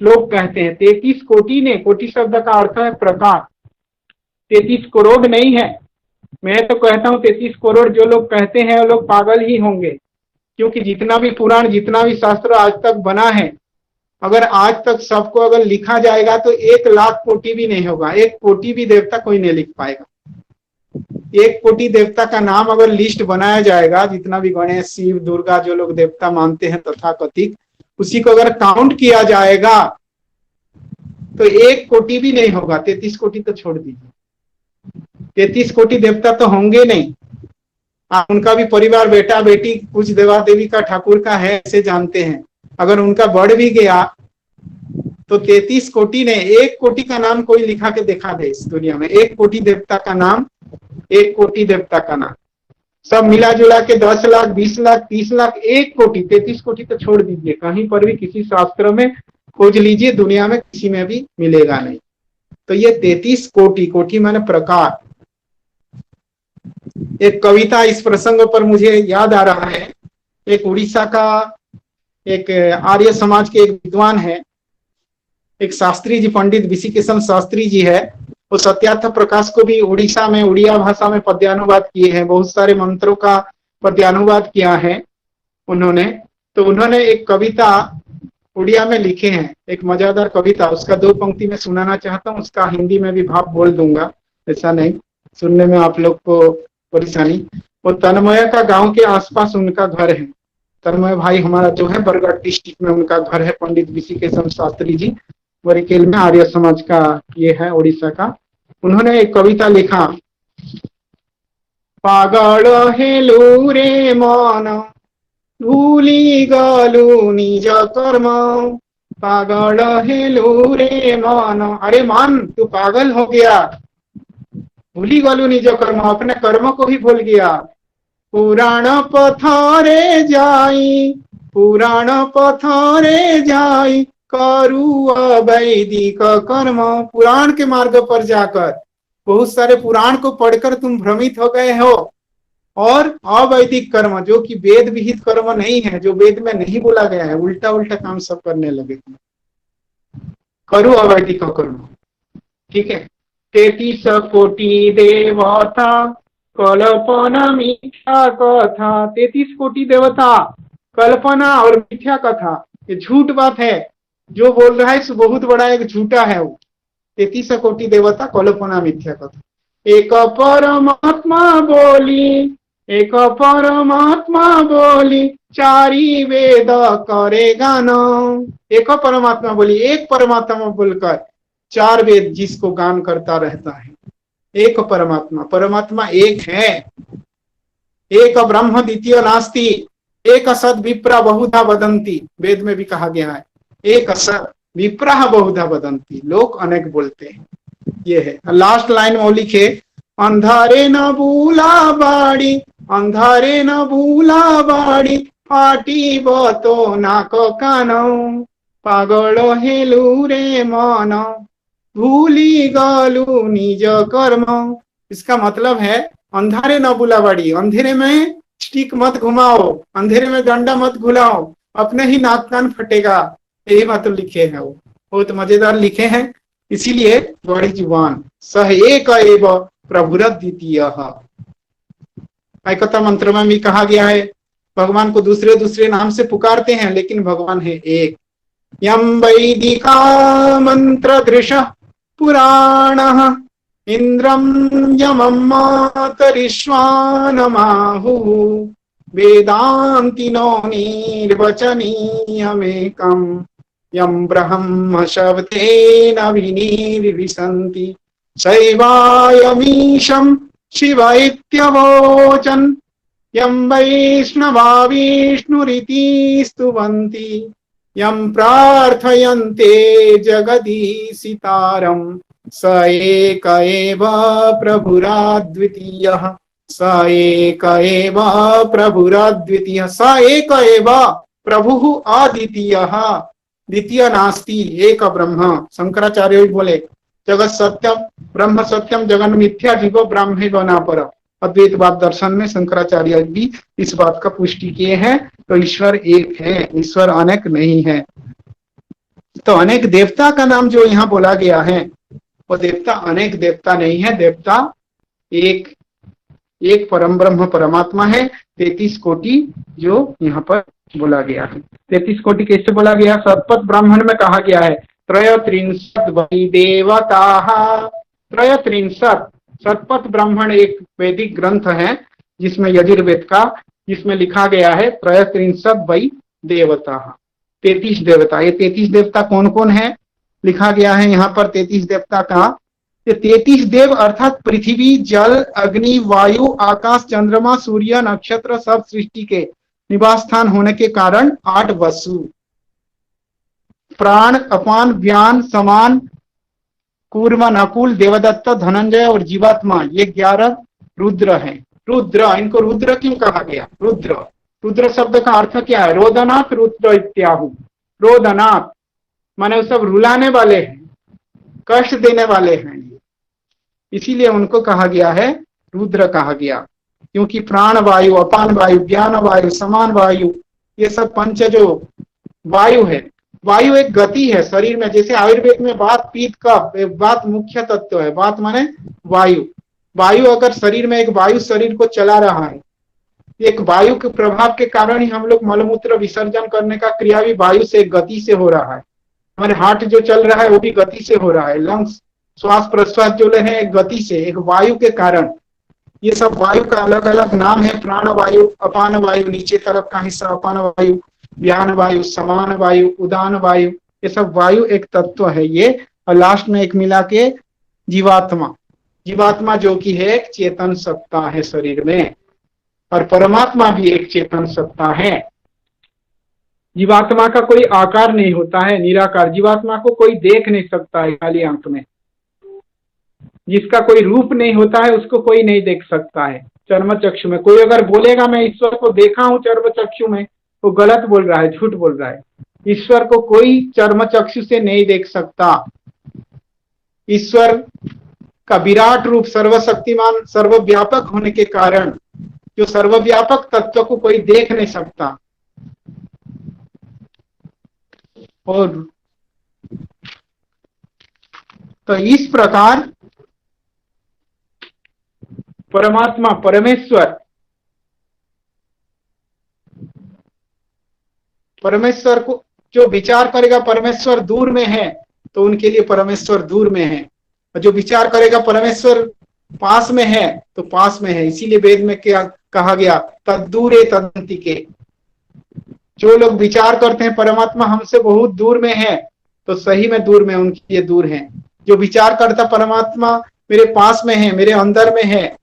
लोग कहते हैं 33 कोटि ने, कोटि शब्द का अर्थ है प्रकार, 33 करोड़ नहीं है। मैं तो कहता हूँ 33 करोड़ जो लोग कहते हैं वो लोग पागल ही होंगे, क्योंकि जितना भी पुराण, जितना भी शास्त्र आज तक बना है, अगर आज तक सबको अगर लिखा जाएगा तो 1 लाख कोटि भी नहीं होगा, 1 कोटि भी देवता कोई नहीं लिख पाएगा। 1 कोटि देवता का नाम अगर लिस्ट बनाया जाएगा, जितना भी गणेश, शिव, दुर्गा जो लोग देवता मानते हैं तथाकथित, उसी को अगर काउंट किया जाएगा तो 1 कोटि भी नहीं होगा। 33 कोटि तो छोड़ दीजिए, 33 कोटि देवता तो होंगे नहीं। आप उनका भी परिवार, बेटा बेटी, कुछ देवा देवी का, ठाकुर का है, ऐसे जानते हैं। अगर उनका बढ़ भी गया तो 33 कोटि ने 1 कोटि का नाम कोई लिखा के दिखा दे इस दुनिया में, 1 कोटि देवता का नाम, 1 कोटि देवता का नाम, सब मिला जुला के 10 लाख, 20 लाख, 30 लाख, 1 कोटि, 33 कोटि तो छोड़ दीजिए, कहीं पर भी किसी शास्त्र में खोज लीजिए, दुनिया में किसी में भी मिलेगा नहीं। तो ये 33 कोटि, कोटि माने प्रकार। एक कविता इस प्रसंग पर मुझे याद आ रहा है एक उड़ीसा का एक आर्य समाज के एक विद्वान है, एक शास्त्री जी, पंडित विशिकेशन शास्त्री जी है। वो सत्यार्थ प्रकाश को भी उड़ीसा में उड़िया भाषा में पद्यानुवाद किए हैं, बहुत सारे मंत्रों का पद्यानुवाद किया है उन्होंने। तो उन्होंने एक कविता उड़िया में लिखे हैं, एक मजेदार कविता, उसका 2 पंक्ति में सुनाना चाहता हूँ, उसका हिंदी में भी भाव बोल दूंगा, ऐसा नहीं सुनने में आप लोग को परेशानी। वो तन्मय का गांव के आसपास उनका घर है। तन्मय भाई हमारा जो है बरगढ़ डिस्ट्रिक्ट में उनका घर है, पंडित विशिकेशन शास्त्री जी, बरीकेल में आर्य समाज का ये है उड़ीसा का। उन्होंने एक कविता लिखा, पागल हेलु रे मन भूली गलु निज कर्म, पागल हेलु रे मन, अरे मन तू पागल हो गया, भूली गलु निज कर्म, अपने कर्म को ही भूल गया। पुराण पथरे जाई, पुराण पथरे जाई करु अवैदिक कर्म, पुराण के मार्ग पर जाकर बहुत सारे पुराण को पढ़कर तुम भ्रमित हो गए हो और अवैदिक कर्म जो कि वेद विहित कर्म नहीं है, जो वेद में नहीं बोला गया है, उल्टा उल्टा काम सब करने लगे, करु अवैदिक कर्म। ठीक है, 33 कोटि देवता कल्पना मिथ्या कथा, 33 कोटि देवता कल्पना और मिथ्या कथा, ये झूठ बात है, जो बोल रहा है बहुत बड़ा एक झूठा है वो। 33 कोटि देवता कल्पना मिथ्या कथा, एक परमात्मा बोली, एक परमात्मा बोली चारी वेद करे गान, एक परमात्मा बोली, एक परमात्मा बोलकर 4 वेद जिसको गान करता रहता है। एक परमात्मा, परमात्मा एक है, एक ब्रह्म द्वितीय नास्ति, एक सद विप्रा बहुधा वदंती, वेद में भी कहा गया है, एक सद विप्रा बहुधा वदंती, लोग अनेक बोलते हैं, ये है। लास्ट लाइन में लिखे, अंधारे न भूला बाड़ी, अंधारे न भूला बाड़ी फाटी बतो नाक कान, पागल हेलु रे मन भूली गलु निज कर्म। इसका मतलब है अंधारे न बुलावाड़ी, अंधेरे में स्टिक मत घुमाओ, अंधेरे में डंडा मत घुलाओ, अपने ही नाक कान फटेगा, यही बात लिखे हैं वो, बहुत मजेदार लिखे हैं। इसीलिए बड़ी जुबान सह एक एव प्रभुरद्वितीय, ऐकता मंत्र में भी कहा गया है, भगवान को दूसरे दूसरे नाम से पुकारते हैं लेकिन भगवान है एक। यम वैदिका मंत्र दृश पुराण इंद्रम यमं मातरिश्वानमाहु वेदांतिनो निर्वचनीयमेकं यं ब्रह्म शब्देन विनिर्विशन्ति शैवायमीशं शिव इत्यवोचन् यं वैष्णवा विष्णुरिति स्तुवन्ति यं प्रार्थयन्ते जगदीशितारं स एक एव प्रभुराद्वितीयः, स एक एव प्रभुराद्वितीयः, स एक एव प्रभुः अद्वितीयः, द्वितीय नास्ति, एक ब्रह्म। शंकराचार्य बोले जगत सत्यम ब्रह्म सत्यम जगन मिथ्या जीवो ब्राह्मे बना पर, अद्वैतवाद दर्शन में शंकराचार्य भी इस बात का पुष्टि किए हैं। तो ईश्वर एक है, ईश्वर अनेक नहीं है। तो अनेक देवता का नाम जो यहाँ बोला गया है वो देवता अनेक देवता नहीं है, देवता एक एक परम ब्रह्म परमात्मा है। 33 कोटि जो यहाँ पर बोला गया है, 33 कोटि कैसे बोला गया? सतपथ ब्राह्मण में कहा गया है त्रयत्रिंशत् वै देवताः, त्रयत्रिंशत्। सतपथ ब्राह्मण एक वैदिक ग्रंथ है जिसमें यजुर्वेद का, जिसमें लिखा गया है त्रयत्रिंशत् वै देवताः, 33 देवता। ये 33 देवता कौन कौन है लिखा गया है यहाँ पर 33 देवता का। ये 33 देव अर्थात पृथ्वी जल अग्नि वायु आकाश चंद्रमा सूर्य नक्षत्र सब सृष्टि के निवास स्थान होने के कारण 8 वसु, प्राण अपान व्यान समान कूर्म नकुल देवदत्त धनंजय और जीवात्मा, ये 11 रुद्र हैं। रुद्र, इनको रुद्र क्यों कहा गया? रुद्र, रुद्र शब्द का अर्थ क्या है? रोदनाथ रुद्र इत्याहु, रोदनाथ माने वो सब रुलाने वाले हैं, कष्ट देने वाले हैं, इसीलिए उनको कहा गया है रुद्र कहा गया। क्योंकि प्राण वायु, अपान वायु, ज्ञान वायु, समान वायु, ये सब पंच जो वायु है, वायु एक गति है शरीर में। जैसे आयुर्वेद में वात पीत कफ, वात मुख्य तत्व है, वात माने वायु। वायु अगर शरीर में, एक वायु शरीर को चला रहा है, एक वायु के प्रभाव के कारण ही हम लोग मलमूत्र विसर्जन करने का क्रिया भी वायु से, गति से हो रहा है। हमारे हार्ट जो चल रहा है वो भी गति से हो रहा है, लंग्स श्वास प्रश्वास जो है एक गति से, एक वायु के कारण। ये सब वायु का अलग अलग नाम है, प्राण वायु, अपान वायु, नीचे तरफ का हिस्सा अपान वायु, व्यान वायु, समान वायु, उदान वायु, ये सब वायु एक तत्व है ये। और लास्ट में एक मिला के जीवात्मा, जीवात्मा जो कि है एक चेतन सत्ता है शरीर में, और परमात्मा भी एक चेतन सत्ता है। जीवात्मा का कोई आकार नहीं होता है, निराकार। जीवात्मा को कोई देख नहीं सकता है खाली आंख में, जिसका कोई रूप नहीं होता है उसको कोई नहीं देख सकता है चर्म चक्षु में। कोई अगर बोलेगा मैं ईश्वर को देखा हूं चर्म चक्षु में, वो गलत बोल रहा है, झूठ बोल रहा है। ईश्वर को कोई चर्म चक्षु से नहीं देख सकता। ईश्वर का विराट रूप, सर्वशक्तिमान, सर्वव्यापक होने के कारण जो सर्वव्यापक तत्व को कोई देख नहीं सकता। और तो इस प्रकार परमात्मा, परमेश्वर, परमेश्वर को जो विचार करेगा परमेश्वर दूर में है तो उनके लिए परमेश्वर दूर में है, और जो विचार करेगा परमेश्वर पास में है तो पास में है। इसीलिए वेद में क्या कहा गया, तद्दूरे तदंतिके। जो लोग विचार करते हैं परमात्मा हमसे बहुत दूर में है तो सही में दूर में, उनके लिए दूर है। जो विचार करता परमात्मा मेरे पास में है, मेरे अंदर में है,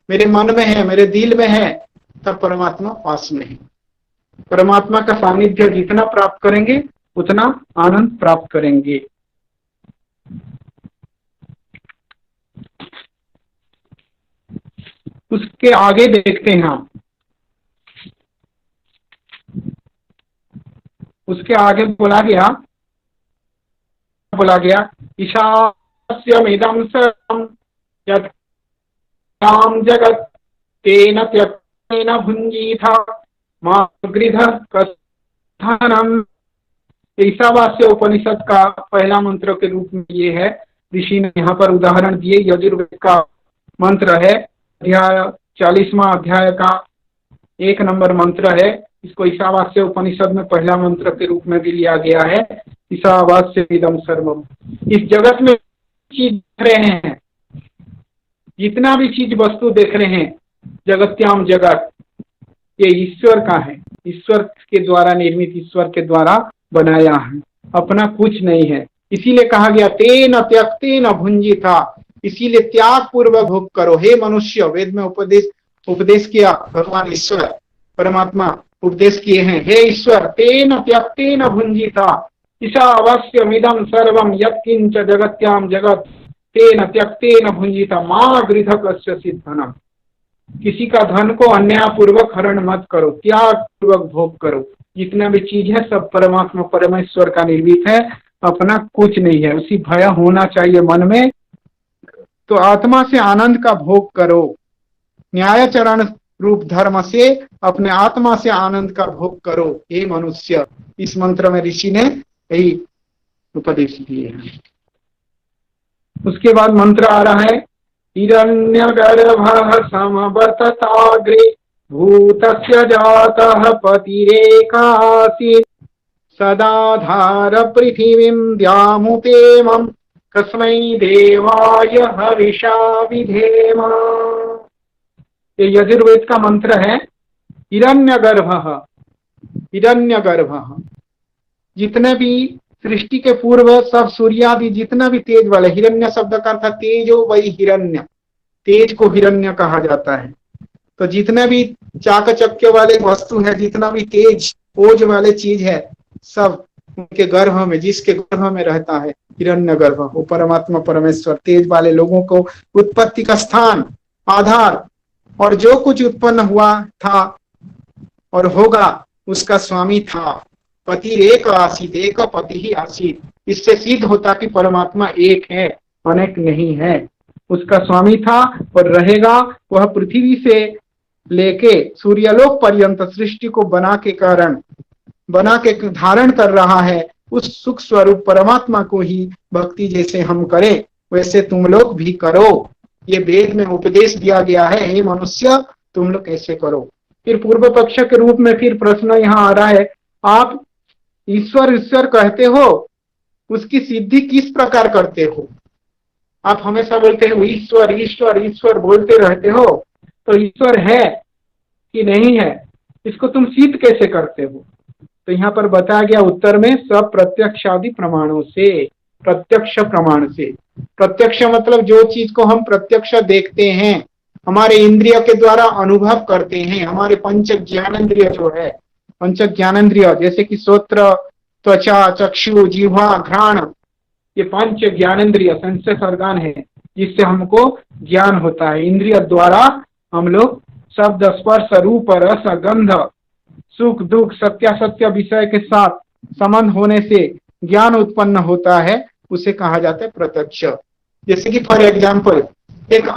मेरे मन में है, मेरे दिल में है, तब परमात्मा पास में है। परमात्मा का सानिध्य जितना प्राप्त करेंगे उतना आनंद प्राप्त करेंगे। उसके आगे देखते हैं हम, उसके आगे बोला गया ईशास्यमिदं सर्वं यत् ताम जगत तेन त्यक्तेन भुंजीथा मा गृधः कस्थानम्। ईशावास्य उपनिषद का पहला मंत्र के रूप में ये है। ऋषि ने यहाँ पर उदाहरण दिए, यजुर्वेद का मंत्र है, अध्याय 40वां अध्याय का 1 नंबर मंत्र है। इसको ईशावास्य उपनिषद में पहला मंत्र के रूप में भी लिया गया है। ईशावास्य इदं सर्वम। इस जगत में चीज देख रहे हैं, जितना भी चीज वस्तु देख रहे हैं, जगत्याम जगत, ये ईश्वर का है, ईश्वर के द्वारा निर्मित, ईश्वर के द्वारा बनाया है, अपना कुछ नहीं है। इसीलिए कहा गया तेन त्यक्तेन भुंजीथा, इसीलिए त्याग पूर्वक भोग करो हे मनुष्य। वेद में उपदेश किया भगवान ईश्वर परमात्मा उपदेश किए हैं, हे ईश्वर तेन त्यक्तेन भुंजीथा ईशावास्यमिदं सर्वं यत्किंच जगत्याम जगत तेन त्यक्तेन भुंजीथा मा गृधः कस्यचित् धनम्। किसी का धन को अन्यायपूर्वक हरण मत करो, त्याग पूर्वक भोग करो। जितना भी चीज है सब परमात्मा परमेश्वर का निर्मित है, अपना कुछ नहीं है। उसी भय होना चाहिए मन में। तो आत्मा से आनंद का भोग करो, न्यायचरण रूप धर्म से अपने आत्मा से आनंद का भोग करो हे मनुष्य। इस मंत्र में ऋषि ने यही उपदेश दिए हैं। उसके बाद मंत्र आ रहा है, हिरण्यगर्भः समवर्तताग्रे भूतस्य जातः पतिरेकासीत् सदाधार पृथिवीं द्यामुतेमं कस्मै देवाय हविषा विधेम। ये यजुर्वेद का मंत्र है। हिरण्यगर्भः, हिरण्यगर्भः, जितने भी सृष्टि के पूर्व सब सूर्यादि जितना भी तेज वाले, हिरण्य शब्द का अर्थ तेजो वही हिरण्य, तेज को हिरण्य कहा जाता है। तो जितने भी चाकचक्य वाले वस्तु है, जितना भी तेज ओज वाले चीज है, सब उनके गर्भ में, जिसके गर्भ में रहता है हिरण्य गर्भ, वो परमात्मा परमेश्वर तेज वाले लोगों को उत्पत्ति का स्थान, आधार, और जो कुछ उत्पन्न हुआ था और होगा उसका स्वामी था। पति एक आसीत, एक पति ही आसीत। इससे सिद्ध होता कि परमात्मा एक है, अनेक नहीं है। उसका स्वामी था और रहेगा। वह पृथ्वी से लेके सूर्यलोक पर्यंत सृष्टि को बना के धारण कर रहा है, उस सुख स्वरूप परमात्मा को ही भक्ति जैसे हम करें वैसे तुम लोग भी करो। ये वेद में उपदेश दिया गया है, हे मनुष्य तुम लोग ऐसे करो। फिर पूर्व पक्ष के रूप में फिर प्रश्न यहाँ आ रहा है, आप ईश्वर ईश्वर कहते हो, उसकी सिद्धि किस प्रकार करते हो? आप हमेशा बोलते हो ईश्वर ईश्वर ईश्वर बोलते रहते हो, तो ईश्वर है कि नहीं है, इसको तुम सिद्ध कैसे करते हो? तो यहाँ पर बताया गया उत्तर में सब प्रत्यक्षादि प्रमाणों से, प्रत्यक्ष प्रमाण से। प्रत्यक्ष मतलब जो चीज को हम प्रत्यक्ष देखते हैं, हमारे इंद्रिय के द्वारा अनुभव करते हैं, हमारे पंच ज्ञानेन्द्रिय जो है, पंच ज्ञानेन्द्रिय जैसे कि श्रोत्र, त्वचा, चक्षु, जिह्वा, घ्राण, ये पांच ज्ञानेन्द्रिय सेंसेस ऑर्गन है, जिससे हमको ज्ञान होता है। इंद्रिय द्वारा हम लोग शब्द, स्पर्श, रूप, रस, गंध, सुख दुख, सत्यासत्य विषय के साथ संबंध होने से ज्ञान उत्पन्न होता है, उसे कहा जाता है प्रत्यक्ष। जैसे कि फॉर एग्जाम्पल एक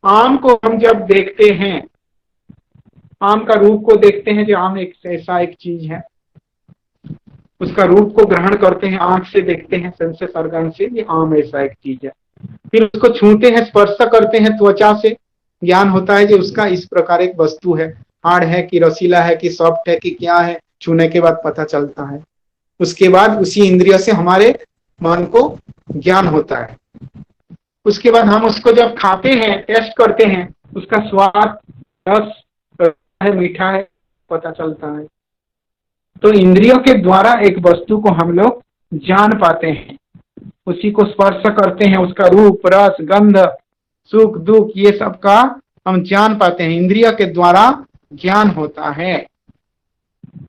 आम को हम जब देखते हैं, आम का रूप को देखते हैं, जो आम एक ऐसा एक चीज है, उसका रूप को ग्रहण करते हैं, आंख से देखते हैं, सेंसेस ऑर्गन से, ये आम ऐसा एक चीज है। फिर उसको छूते हैं, स्पर्श करते हैं, त्वचा से ज्ञान होता है जो उसका इस प्रकार एक वस्तु है, हार्ड है कि रसीला है कि सॉफ्ट है कि क्या है, छूने के बाद पता चलता है। उसके बाद उसी इंद्रिय से हमारे मन को ज्ञान होता है। उसके बाद हम उसको जब खाते हैं, टेस्ट करते हैं, उसका स्वाद, रस है, मीठा है, पता चलता है। तो इंद्रियों के द्वारा एक वस्तु को हम लोग जान पाते हैं, उसी को स्पर्श करते हैं, उसका रूप, रस, गंध, सुख दुख, ये सब का हम जान पाते हैं, इंद्रिय के द्वारा ज्ञान होता है।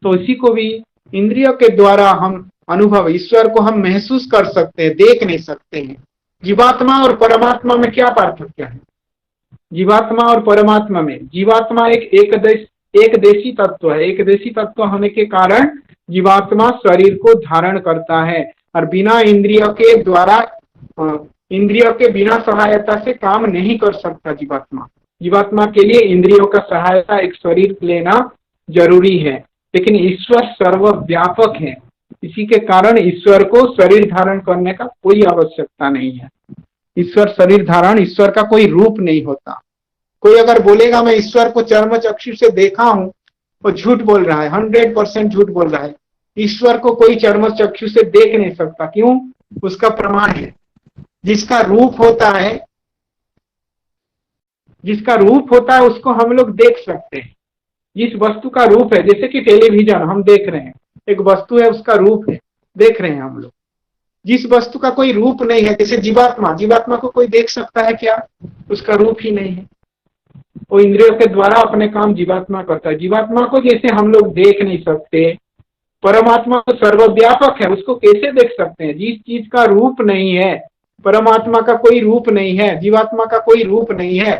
तो इसी को भी इंद्रियों के द्वारा हम अनुभव, ईश्वर को हम महसूस कर सकते हैं, देख नहीं सकते हैं। जीवात्मा और परमात्मा में क्या पार्थक्य है? जीवात्मा और परमात्मा में, जीवात्मा एक देशी तत्व है। एक देशी तत्व होने के कारण जीवात्मा शरीर को धारण करता है और बिना इंद्रियों के द्वारा, इंद्रियों के बिना सहायता से काम नहीं कर सकता जीवात्मा। जीवात्मा के लिए इंद्रियों का सहायता, एक शरीर लेना जरूरी है। लेकिन ईश्वर सर्वव्यापक है, इसी के कारण ईश्वर को शरीर धारण करने का कोई आवश्यकता नहीं है। ईश्वर शरीर धारण, ईश्वर का कोई रूप नहीं होता। कोई अगर बोलेगा मैं ईश्वर को चर्म चक्षु से देखा हूं, वो झूठ बोल रहा है, 100% झूठ बोल रहा है। ईश्वर को कोई चर्म चक्षु से देख नहीं सकता। क्यों? उसका प्रमाण है, जिसका रूप होता है, जिसका रूप होता है उसको हम लोग देख सकते हैं। जिस वस्तु का रूप है, जैसे कि टेलीविजन हम देख रहे हैं, एक वस्तु है, उसका रूप है, देख रहे हैं हम लोग। जिस वस्तु का कोई रूप नहीं है, जैसे जीवात्मा, जीवात्मा को कोई देख सकता है क्या? उसका रूप ही नहीं है। वो इंद्रियों के द्वारा अपने काम जीवात्मा करता है। जीवात्मा को जैसे हम लोग देख नहीं सकते, परमात्मा तो सर्वव्यापक है, उसको कैसे देख सकते हैं? जिस चीज का रूप नहीं है, परमात्मा का कोई रूप नहीं है, जीवात्मा का कोई रूप नहीं है,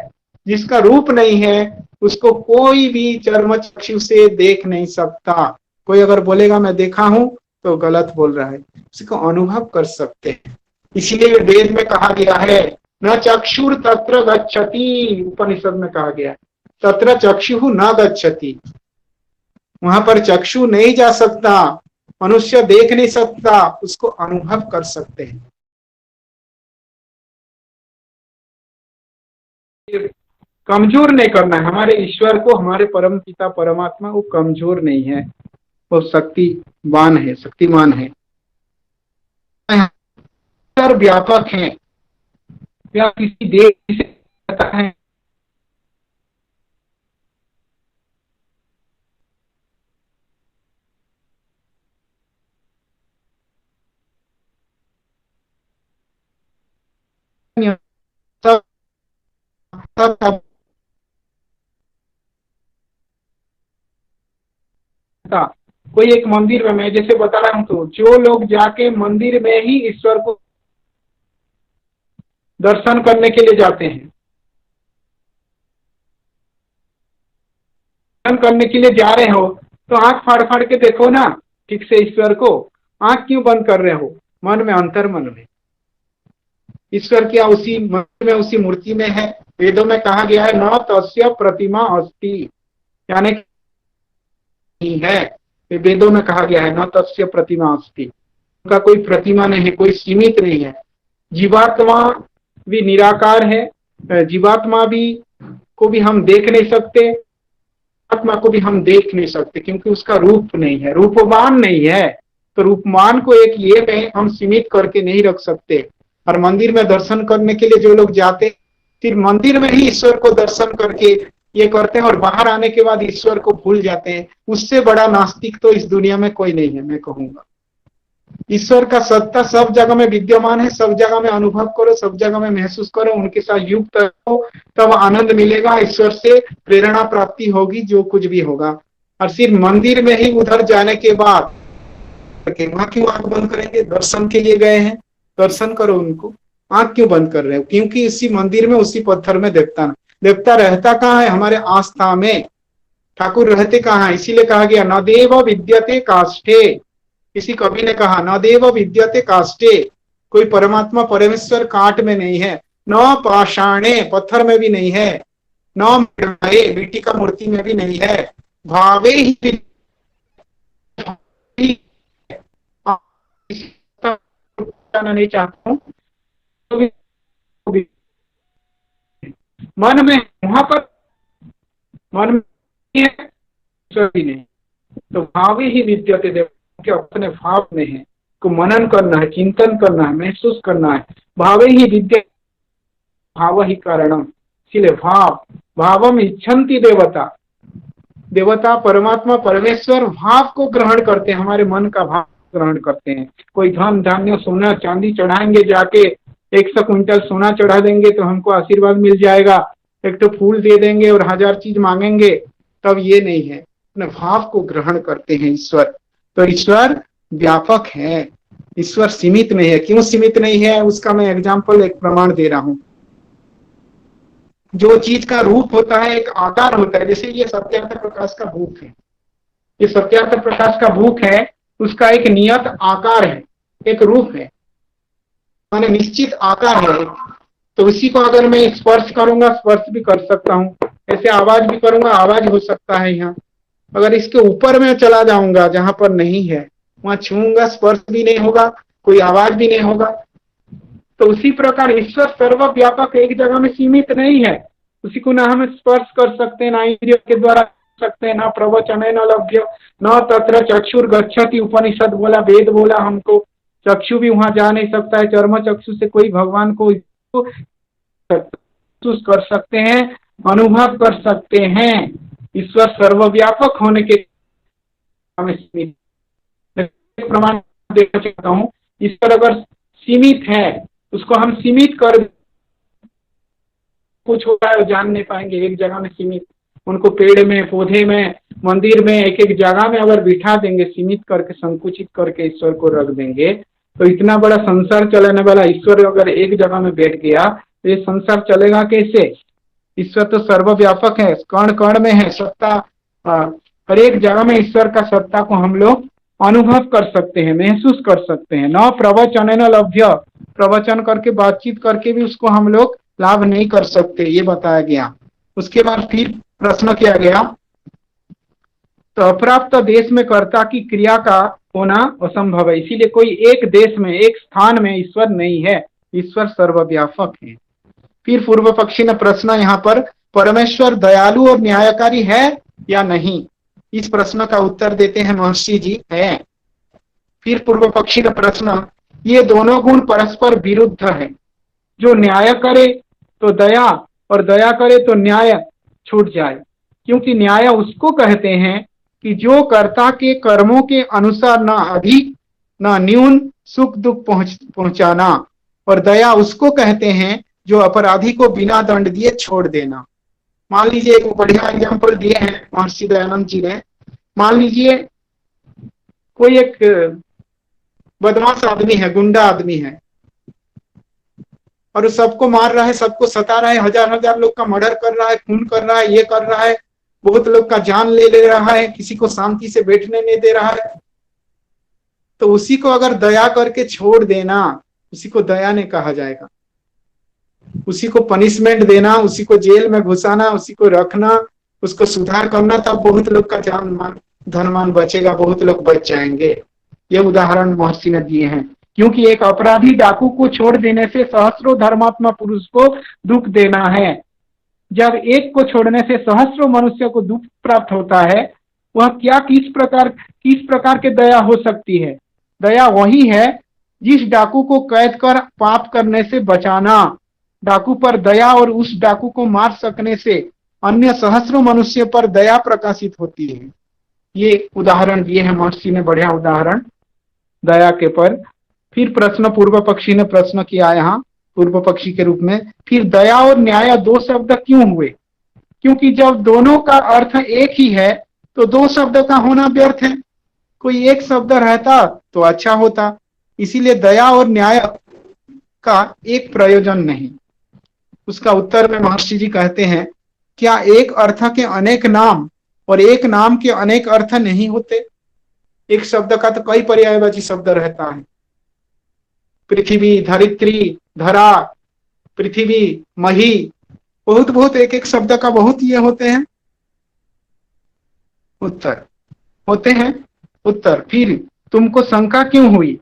जिसका रूप नहीं है उसको कोई भी चर्म चक्षु से देख नहीं सकता। कोई अगर बोलेगा मैं देखा हूं, तो गलत बोल रहा है, उसको अनुभव कर सकते हैं। इसीलिए वेद में कहा गया है न चक्षुर तत्र गच्छति, उपनिषद में कहा गया है तत्र चक्षु न गच्छति, वहां पर चक्षु नहीं जा सकता, मनुष्य देख नहीं सकता, उसको अनुभव कर सकते हैं। कमजोर नहीं करना है हमारे ईश्वर को, हमारे परम पिता परमात्मा वो कमजोर नहीं है, वो शक्तिवान है, शक्तिमान है, व्यापक है। क्या किसी देश से पता है? सब कोई एक मंदिर में, मैं जैसे बता रहा हूं, तो जो लोग जाके मंदिर में ही ईश्वर को दर्शन करने के लिए जाते हैं, दर्शन करने के लिए जा रहे हो तो आंख फाड़ फाड़ के देखो ना ठीक से ईश्वर को। आंख क्यों बंद कर रहे हो? मन में, अंतर मन में ईश्वर क्या उसी मंदिर में, उसी मूर्ति में है? वेदों में कहा गया है न तस्य प्रतिमा अस्ति, यानी नहीं है। वेदों में कहा गया है न तस्य प्रतिमा अस्ति, उनका कोई प्रतिमा नहीं है, कोई सीमित नहीं है। जीवात्मा भी निराकार है, जीवात्मा भी को भी हम देख नहीं सकते, आत्मा को भी हम देख नहीं सकते, क्योंकि उसका रूप नहीं है, रूपवान नहीं है। तो रूपमान को एक ये में हम सीमित करके नहीं रख सकते। और मंदिर में दर्शन करने के लिए जो लोग जाते, फिर मंदिर में ही ईश्वर को दर्शन करके ये करते हैं और बाहर आने के बाद ईश्वर को भूल जाते हैं। उससे बड़ा नास्तिक तो इस दुनिया में कोई नहीं है, मैं कहूंगा। ईश्वर का सत्ता सब जगह में विद्यमान है, सब जगह में अनुभव करो, सब जगह में महसूस करो, उनके साथ युक्त रहो, तब आनंद मिलेगा, ईश्वर से प्रेरणा प्राप्ति होगी, जो कुछ भी होगा। और सिर्फ मंदिर में ही उधर जाने के बाद वहां क्यों आंख बंद करेंगे? दर्शन के लिए गए हैं, दर्शन करो उनको, आंख क्यों बंद कर रहे हो? क्योंकि इसी मंदिर में, उसी पत्थर में देवता रहता कहाँ है? हमारे आस्था में। ठाकुर रहते कहाँ है? इसीलिए कहा गया न देव विद्यते काष्ठे। किसी कवि ने कहा न देव विद्यते काष्ठे, कोई परमात्मा परमेश्वर काट में नहीं है, न पाषाणे, पत्थर में भी नहीं है, न मिट्टी का मूर्ति में भी नहीं है, भावे ही नहीं चाहता हूं तो भी मन में, वहां पर मन में है, नहीं, तो भाव ही विद्यते देव के अपने भाव में है, को मनन करना है, चिंतन करना है, महसूस करना है। भाव ही विद्या, भाव ही कारणम, इसलिए भावम इच्छन्ति देवता, देवता परमात्मा परमेश्वर भाव को ग्रहण करते हैं, हमारे मन का भाव ग्रहण करते हैं। कोई धन धान्य सोना चांदी चढ़ाएंगे, जाके 100 क्विंटल सोना चढ़ा देंगे तो हमको आशीर्वाद मिल जाएगा, एक तो फूल दे देंगे और 1000 चीज मांगेंगे, तब ये नहीं है। अपने भाव को ग्रहण करते हैं ईश्वर। तो ईश्वर व्यापक है, ईश्वर सीमित नहीं है। क्यों सीमित नहीं है? उसका मैं एग्जाम्पल, एक प्रमाण दे रहा हूं। जो चीज का रूप होता है, एक आकार होता है, जैसे ये सत्यार्थ प्रकाश का बुक है, ये सत्यार्थ प्रकाश का बुक है, उसका एक नियत आकार है, एक रूप है, माने निश्चित आकार है। तो उसी को अगर मैं स्पर्श करूंगा, स्पर्श भी कर सकता हूँ, ऐसे आवाज भी करूंगा, आवाज हो सकता है यहाँ। अगर इसके ऊपर में चला जाऊंगा जहां पर नहीं है, वहां छूंगा, स्पर्श भी नहीं होगा, कोई आवाज भी नहीं होगा। तो उसी प्रकार ईश्वर सर्वव्यापक, एक जगह में सीमित नहीं है। उसी को ना हम स्पर्श कर सकते हैं, ना इंद्रियों के द्वारा कर सकते हैं, ना प्रवचन है, न लभ्य, न तत्र चक्षुर गच्छति। उपनिषद बोला, वेद बोला, हमको चक्षु भी वहां जा नहीं सकता है। चर्म चक्षु से कोई भगवान को महसूस कर सकते हैं, अनुभव कर सकते हैं। ईश्वर सर्वव्यापक होने के प्रमाण देखना चाहता हूँ। ईश्वर अगर सीमित है, उसको हम सीमित कर, कुछ होता है जान नहीं पाएंगे, एक जगह में सीमित, उनको पेड़ में, पौधे में, मंदिर में, एक एक जगह में अगर बिठा देंगे, सीमित करके, संकुचित करके ईश्वर को रख देंगे, तो इतना बड़ा संसार चलाने वाला ईश्वर अगर एक जगह में बैठ गया तो ये संसार चलेगा कैसे? ईश्वर तो सर्वव्यापक है, कण कण में है सत्ता, हर एक जगह में ईश्वर का सत्ता को हम लोग अनुभव कर सकते हैं, महसूस कर सकते हैं। न प्रवचन न लभ्य, प्रवचन करके, बातचीत करके भी उसको हम लोग लाभ नहीं कर सकते, ये बताया गया। उसके बाद फिर प्रश्न किया गया, तो अप्राप्त देश में कर्ता की क्रिया का होना असंभव है, इसीलिए कोई एक देश में, एक स्थान में ईश्वर नहीं है, ईश्वर सर्वव्यापक है। फिर पूर्व पक्षी ने प्रश्न यहाँ पर, परमेश्वर दयालु और न्यायकारी है या नहीं? इस प्रश्न का उत्तर देते हैं महर्षि जी, है। फिर पूर्व पक्षी का प्रश्न, ये दोनों गुण परस्पर विरुद्ध है। जो न्याय करे तो दया, और दया करे तो न्याय छूट जाए। क्योंकि न्याय उसको कहते हैं कि जो कर्ता के कर्मों के अनुसार ना अधिक ना न्यून सुख दुख पहुंचाना, और दया उसको कहते हैं जो अपराधी को बिना दंड दिए छोड़ देना। मान लीजिए, एक बढ़िया एग्जाम्पल दिए हैं महर्षि दयानंद जी ने। मान लीजिए कोई एक बदमाश आदमी है, गुंडा आदमी है, और सबको मार रहा है, सबको सता रहा है, हजार हजार लोग का मर्डर कर रहा है, खून कर रहा है, ये कर रहा है, बहुत लोग का जान ले रहा है, किसी को शांति से बैठने नहीं दे रहा है। तो उसी को अगर दया करके छोड़ देना, उसी को दया नहीं कहा जाएगा। उसी को पनिशमेंट देना, उसी को जेल में घुसाना, उसी को रखना, उसको सुधार करना, तब बहुत लोग का जान मान धन मान बचेगा, बहुत लोग बच जाएंगे। ये उदाहरण महर्षि ने दिए हैं। क्योंकि एक अपराधी डाकू को छोड़ देने से सहस्रों धर्मात्मा पुरुष को दुख देना है। जब एक को छोड़ने से सहस्रों मनुष्य को दुख प्राप्त होता है, वह क्या किस प्रकार के दया हो सकती है? दया वही है जिस डाकू को कैद कर पाप करने से बचाना। डाकू पर दया और उस डाकू को मार सकने से अन्य सहस्रों मनुष्य पर दया प्रकाशित होती है। ये उदाहरण दिए हैं महर्षि ने, बढ़िया उदाहरण दया के पर। फिर प्रश्न पूर्व पक्षी ने प्रश्न किया यहाँ पूर्व पक्षी के रूप में, फिर दया और न्याय दो शब्द क्यों हुए? क्योंकि जब दोनों का अर्थ एक ही है तो दो शब्द का होना व्यर्थ है। कोई एक शब्द रहता तो अच्छा होता। इसीलिए दया और न्याय का एक प्रयोजन नहीं। उसका उत्तर में महर्षि जी कहते हैं, क्या एक अर्थ के अनेक नाम और एक नाम के अनेक अर्थ नहीं होते? एक शब्द का तो कई पर्यायवाची शब्द रहता है। पृथ्वी, धरित्री, धरा, पृथ्वी, मही, बहुत एक एक शब्द का बहुत ये होते हैं उत्तर। फिर तुमको शंका क्यों हुई?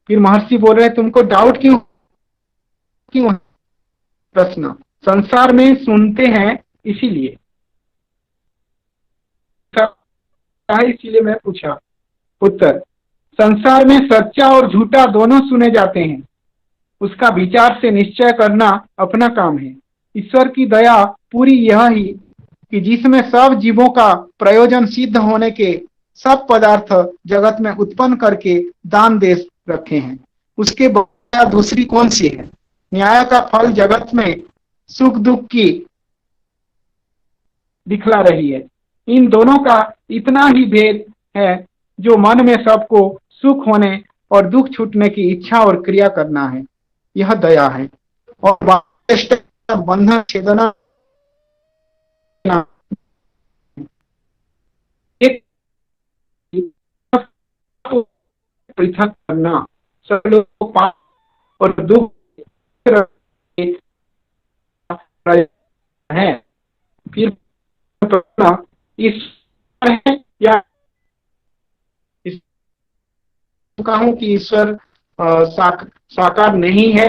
फिर महर्षि बोल रहे हैं, तुमको डाउट क्यों? प्रश्न, संसार में सुनते हैं इसीलिए मैं पूछा। उत्तर, संसार में सच्चा और झूठा दोनों सुने जाते हैं। उसका विचार से निश्चय करना अपना काम है। ईश्वर की दया पूरी यह ही कि जिसमें सब जीवों का प्रयोजन सिद्ध होने के सब पदार्थ जगत में उत्पन्न करके दान दे रखे हैं। उसके बाद दूसरी कौन सी है? न्याय का फल जगत में सुख दुख की दिखला रही है। इन दोनों का इतना ही भेद है जो मन में सबको सुख होने और दुख छूटने की इच्छा और क्रिया करना है। यह दया है। और बंधन छेदना एक पृथक करना, सब लोग और दुख है। फिर इस या कहूं कि ईश्वर साकार नहीं है।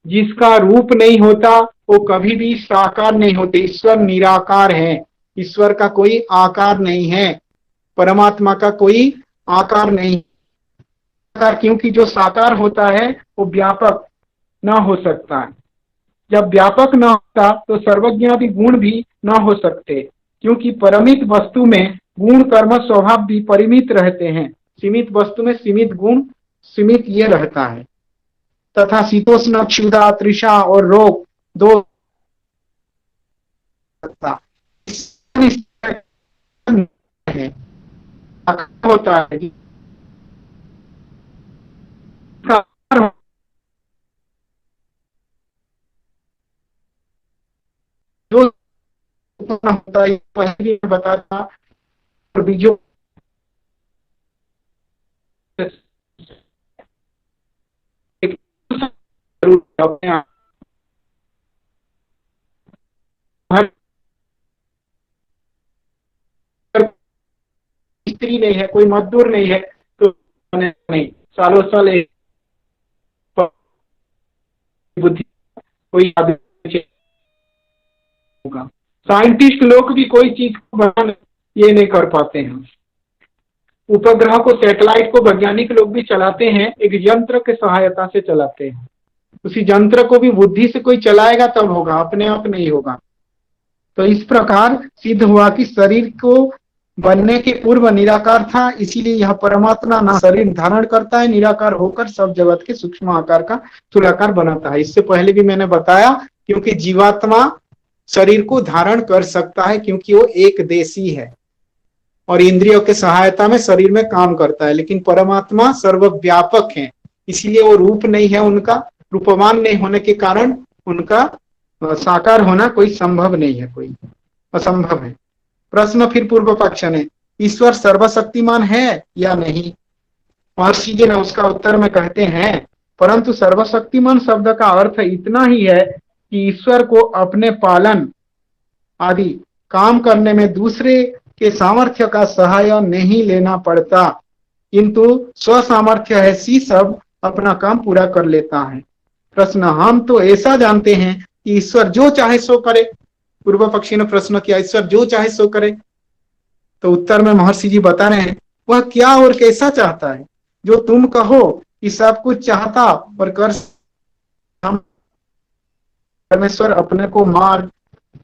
जिसका रूप नहीं होता वो कभी भी साकार नहीं होते। ईश्वर निराकार है। ईश्वर का कोई आकार नहीं है। परमात्मा का कोई आकार नहीं। क्योंकि जो साकार होता है वो व्यापक न हो सकता है। जब व्यापक न होता तो सर्वज्ञादि गुण भी न हो सकते। क्योंकि परिमित वस्तु में गुण कर्म स्वभाव भी परिमित रहते हैं। सीमित वस्तु में सीमित गुण सीमित ये रहता है। तथा शीतोष्ण, क्षुधा, तृषा और रोग दो होता है। जो होता है पहले बताता और बीजों स्त्री नहीं है, कोई मजदूर नहीं है तो नहीं सालों साल बुद्धि कोई होगा। साइंटिस्ट लोग भी कोई चीज को बनाने ये नहीं कर पाते हैं। उपग्रह को, सैटेलाइट को वैज्ञानिक लोग भी चलाते हैं, एक यंत्र के सहायता से चलाते हैं। उसी यंत्र को भी बुद्धि से कोई चलाएगा तब होगा, अपने आप नहीं होगा। तो इस प्रकार सिद्ध हुआ कि शरीर को बनने के पूर्व निराकार था। इसीलिए यह परमात्मा ना शरीर धारण करता है, निराकार होकर सब जगत के सूक्ष्म आकार का स्थूलाकार बनाता है। इससे पहले भी मैंने बताया, क्योंकि जीवात्मा शरीर को धारण कर सकता है क्योंकि वो एक देशी है और इंद्रियों के सहायता में शरीर में काम करता है। लेकिन परमात्मा सर्वव्यापक है, इसीलिए वो रूप नहीं है। उनका रूपवान नहीं होने के कारण उनका साकार होना कोई संभव नहीं है, कोई असंभव है। प्रश्न फिर पूर्व पक्ष ने, ईश्वर सर्वशक्तिमान है या नहीं? महर्षि जी ने उसका उत्तर में कहते हैं, परंतु सर्वशक्तिमान शब्द का अर्थ इतना ही है कि ईश्वर को अपने पालन आदि काम करने में दूसरे के सामर्थ्य का सहाय नहीं लेना पड़ता, किंतु स्व सामर्थ्य है सी सब अपना काम पूरा कर लेता है। प्रश्न, हम तो ऐसा जानते हैं कि ईश्वर जो चाहे सो करे। पूर्व पक्षी ने प्रश्न किया, ईश्वर जो चाहे सो करे। तो उत्तर में महर्षि जी बता रहे हैं, वह क्या और कैसा चाहता है? जो तुम कहो कि सब कुछ चाहता और कर, परमेश्वर अपने को मार,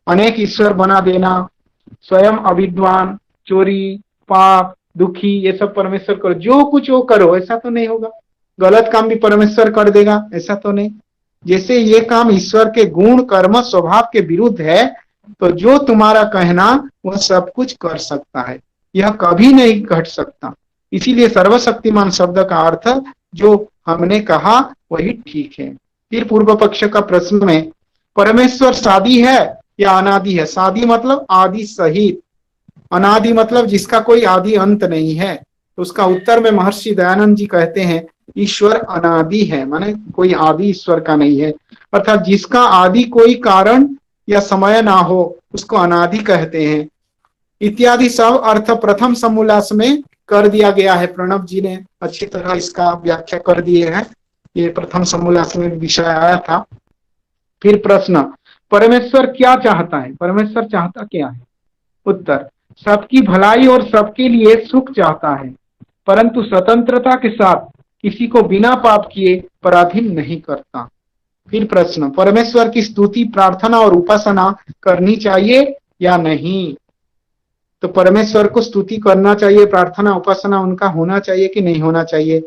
अनेक ईश्वर बना देना, स्वयं अविद्वान, चोरी, पाप, दुखी, ये सब परमेश्वर करो, जो कुछ वो करो, ऐसा तो नहीं होगा। गलत काम भी परमेश्वर कर देगा, ऐसा तो नहीं। जैसे ये काम ईश्वर के गुण, कर्म, स्वभाव के विरुद्ध है, तो जो तुम्हारा कहना वह सब कुछ कर सकता है, यह कभी नहीं घट सकता। इसीलिए सर्वशक्तिमान शब्द का अर्थ जो हमने कहा वही ठीक है। फिर पूर्व पक्ष का प्रश्न में, परमेश्वर सादी है या अनादि है? सादी मतलब आदि सहित, अनादि मतलब जिसका कोई आदि अंत नहीं है। तो उसका उत्तर में महर्षि दयानंद जी कहते हैं, ईश्वर अनादि है, माने कोई आदि ईश्वर का नहीं है। अर्थात जिसका आदि कोई कारण या समय ना हो उसको अनादि कहते हैं। इत्यादि सब अर्थ प्रथम समोल्लास में कर दिया गया है। प्रणव जी ने अच्छी तरह इसका व्याख्या कर दिए हैं। ये प्रथम समोल्लास में विषय आया था। फिर प्रश्न, परमेश्वर क्या चाहता है? परमेश्वर चाहता क्या है? उत्तर, सबकी भलाई और सबके लिए सुख चाहता है, परंतु स्वतंत्रता के साथ किसी को बिना पाप किए पराधीन नहीं करता। फिर प्रश्न, परमेश्वर की स्तुति, प्रार्थना और उपासना करनी चाहिए या नहीं? तो परमेश्वर को स्तुति करना चाहिए, प्रार्थना उपासना उनका होना चाहिए कि नहीं होना चाहिए?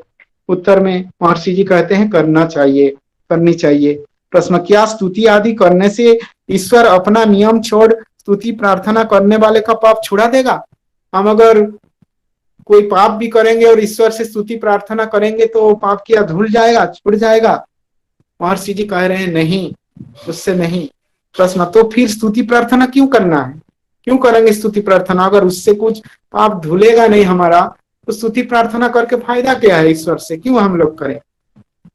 उत्तर में महर्षि जी कहते हैं करना चाहिए, करनी चाहिए। प्रश्न, क्या स्तुति आदि करने से ईश्वर अपना नियम छोड़ स्तुति प्रार्थना करने वाले का पाप छुड़ा देगा? हम अगर कोई पाप भी करेंगे और ईश्वर से स्तुति प्रार्थना करेंगे तो पाप किया धुल जाएगा, छूट जाएगा? महर्षि जी कह रहे हैं नहीं, उससे नहीं। प्रश्न, तो फिर स्तुति प्रार्थना क्यों करना है? क्यों करेंगे स्तुति प्रार्थना? अगर उससे कुछ पाप धुलेगा नहीं हमारा, तो स्तुति प्रार्थना करके फायदा क्या है? ईश्वर से क्यों हम लोग करें?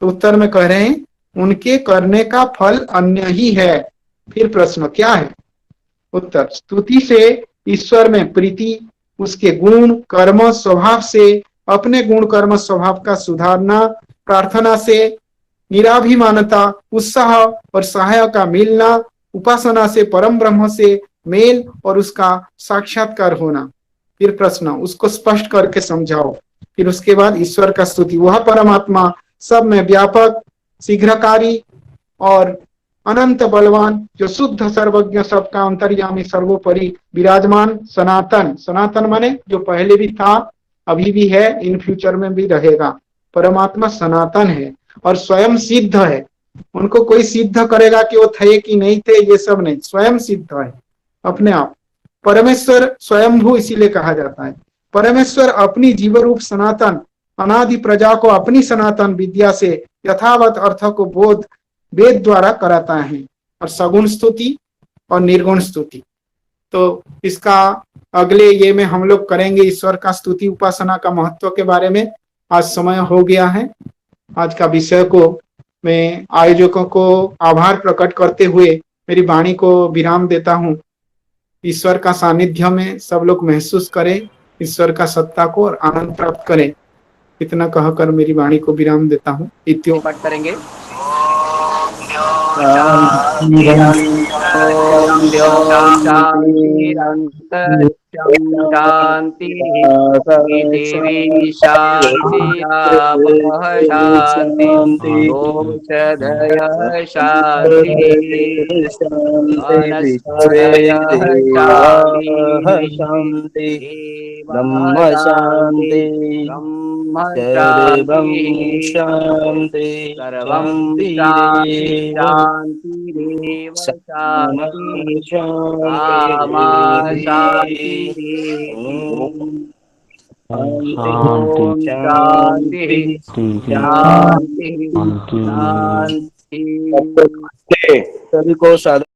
तो उत्तर में कह रहे हैं, उनके करने का फल अन्य ही है। फिर प्रश्न क्या है? उत्तर, स्तुति से ईश्वर में प्रीति, उसके गुण कर्म स्वभाव से अपने गुण कर्म स्वभाव का सुधारना, प्रार्थना से निराभिमानता, उत्साह और सहाय का मिलना, उपासना से परम ब्रह्म से मेल और उसका साक्षात्कार होना। फिर प्रश्न, उसको स्पष्ट करके समझाओ। फिर उसके बाद ईश्वर का स्तुति, वह परमात्मा सब में व्यापक, शीघ्रकारी और अनंत बलवान, जो शुद्ध सर्वज्ञ, सबका अंतर्यामी, सर्वोपरि विराजमान, सनातन, सनातन माने जो पहले भी था, अभी भी है, इन फ्यूचर में भी रहेगा। परमात्मा सनातन है और स्वयं सिद्ध है। उनको कोई सिद्ध करेगा कि वो थे कि नहीं थे, ये सब नहीं, स्वयं सिद्ध है अपने आप। परमेश्वर स्वयंभू इसीलिए कहा जाता है। परमेश्वर अपनी जीव रूप सनातन अनादि प्रजा को अपनी सनातन विद्या से यथावत अर्थ को बोध वेद द्वारा कराता है, और सगुण स्तुति और निर्गुण स्तुति। तो इसका अगले ये में हम लोग करेंगे ईश्वर का स्तुति उपासना का महत्व के बारे में। आज समय हो गया है। आज का विषय को मैं आयोजकों को आभार प्रकट करते हुए मेरी वाणी को विराम देता हूँ। ईश्वर का सानिध्य में सब लोग महसूस करें, ईश्वर का सत्ता को और आनंद प्राप्त करें। इतना कहकर मेरी वाणी को विराम देता हूँ। इत्यो पाठ करेंगे। शांति देवी शांति शांति औषधय शांति शांति ब्रह्म शांति शांति सर्वं शांति शांतिरेव शांति कामा शांति शांति शांति शांति। सभी को साधु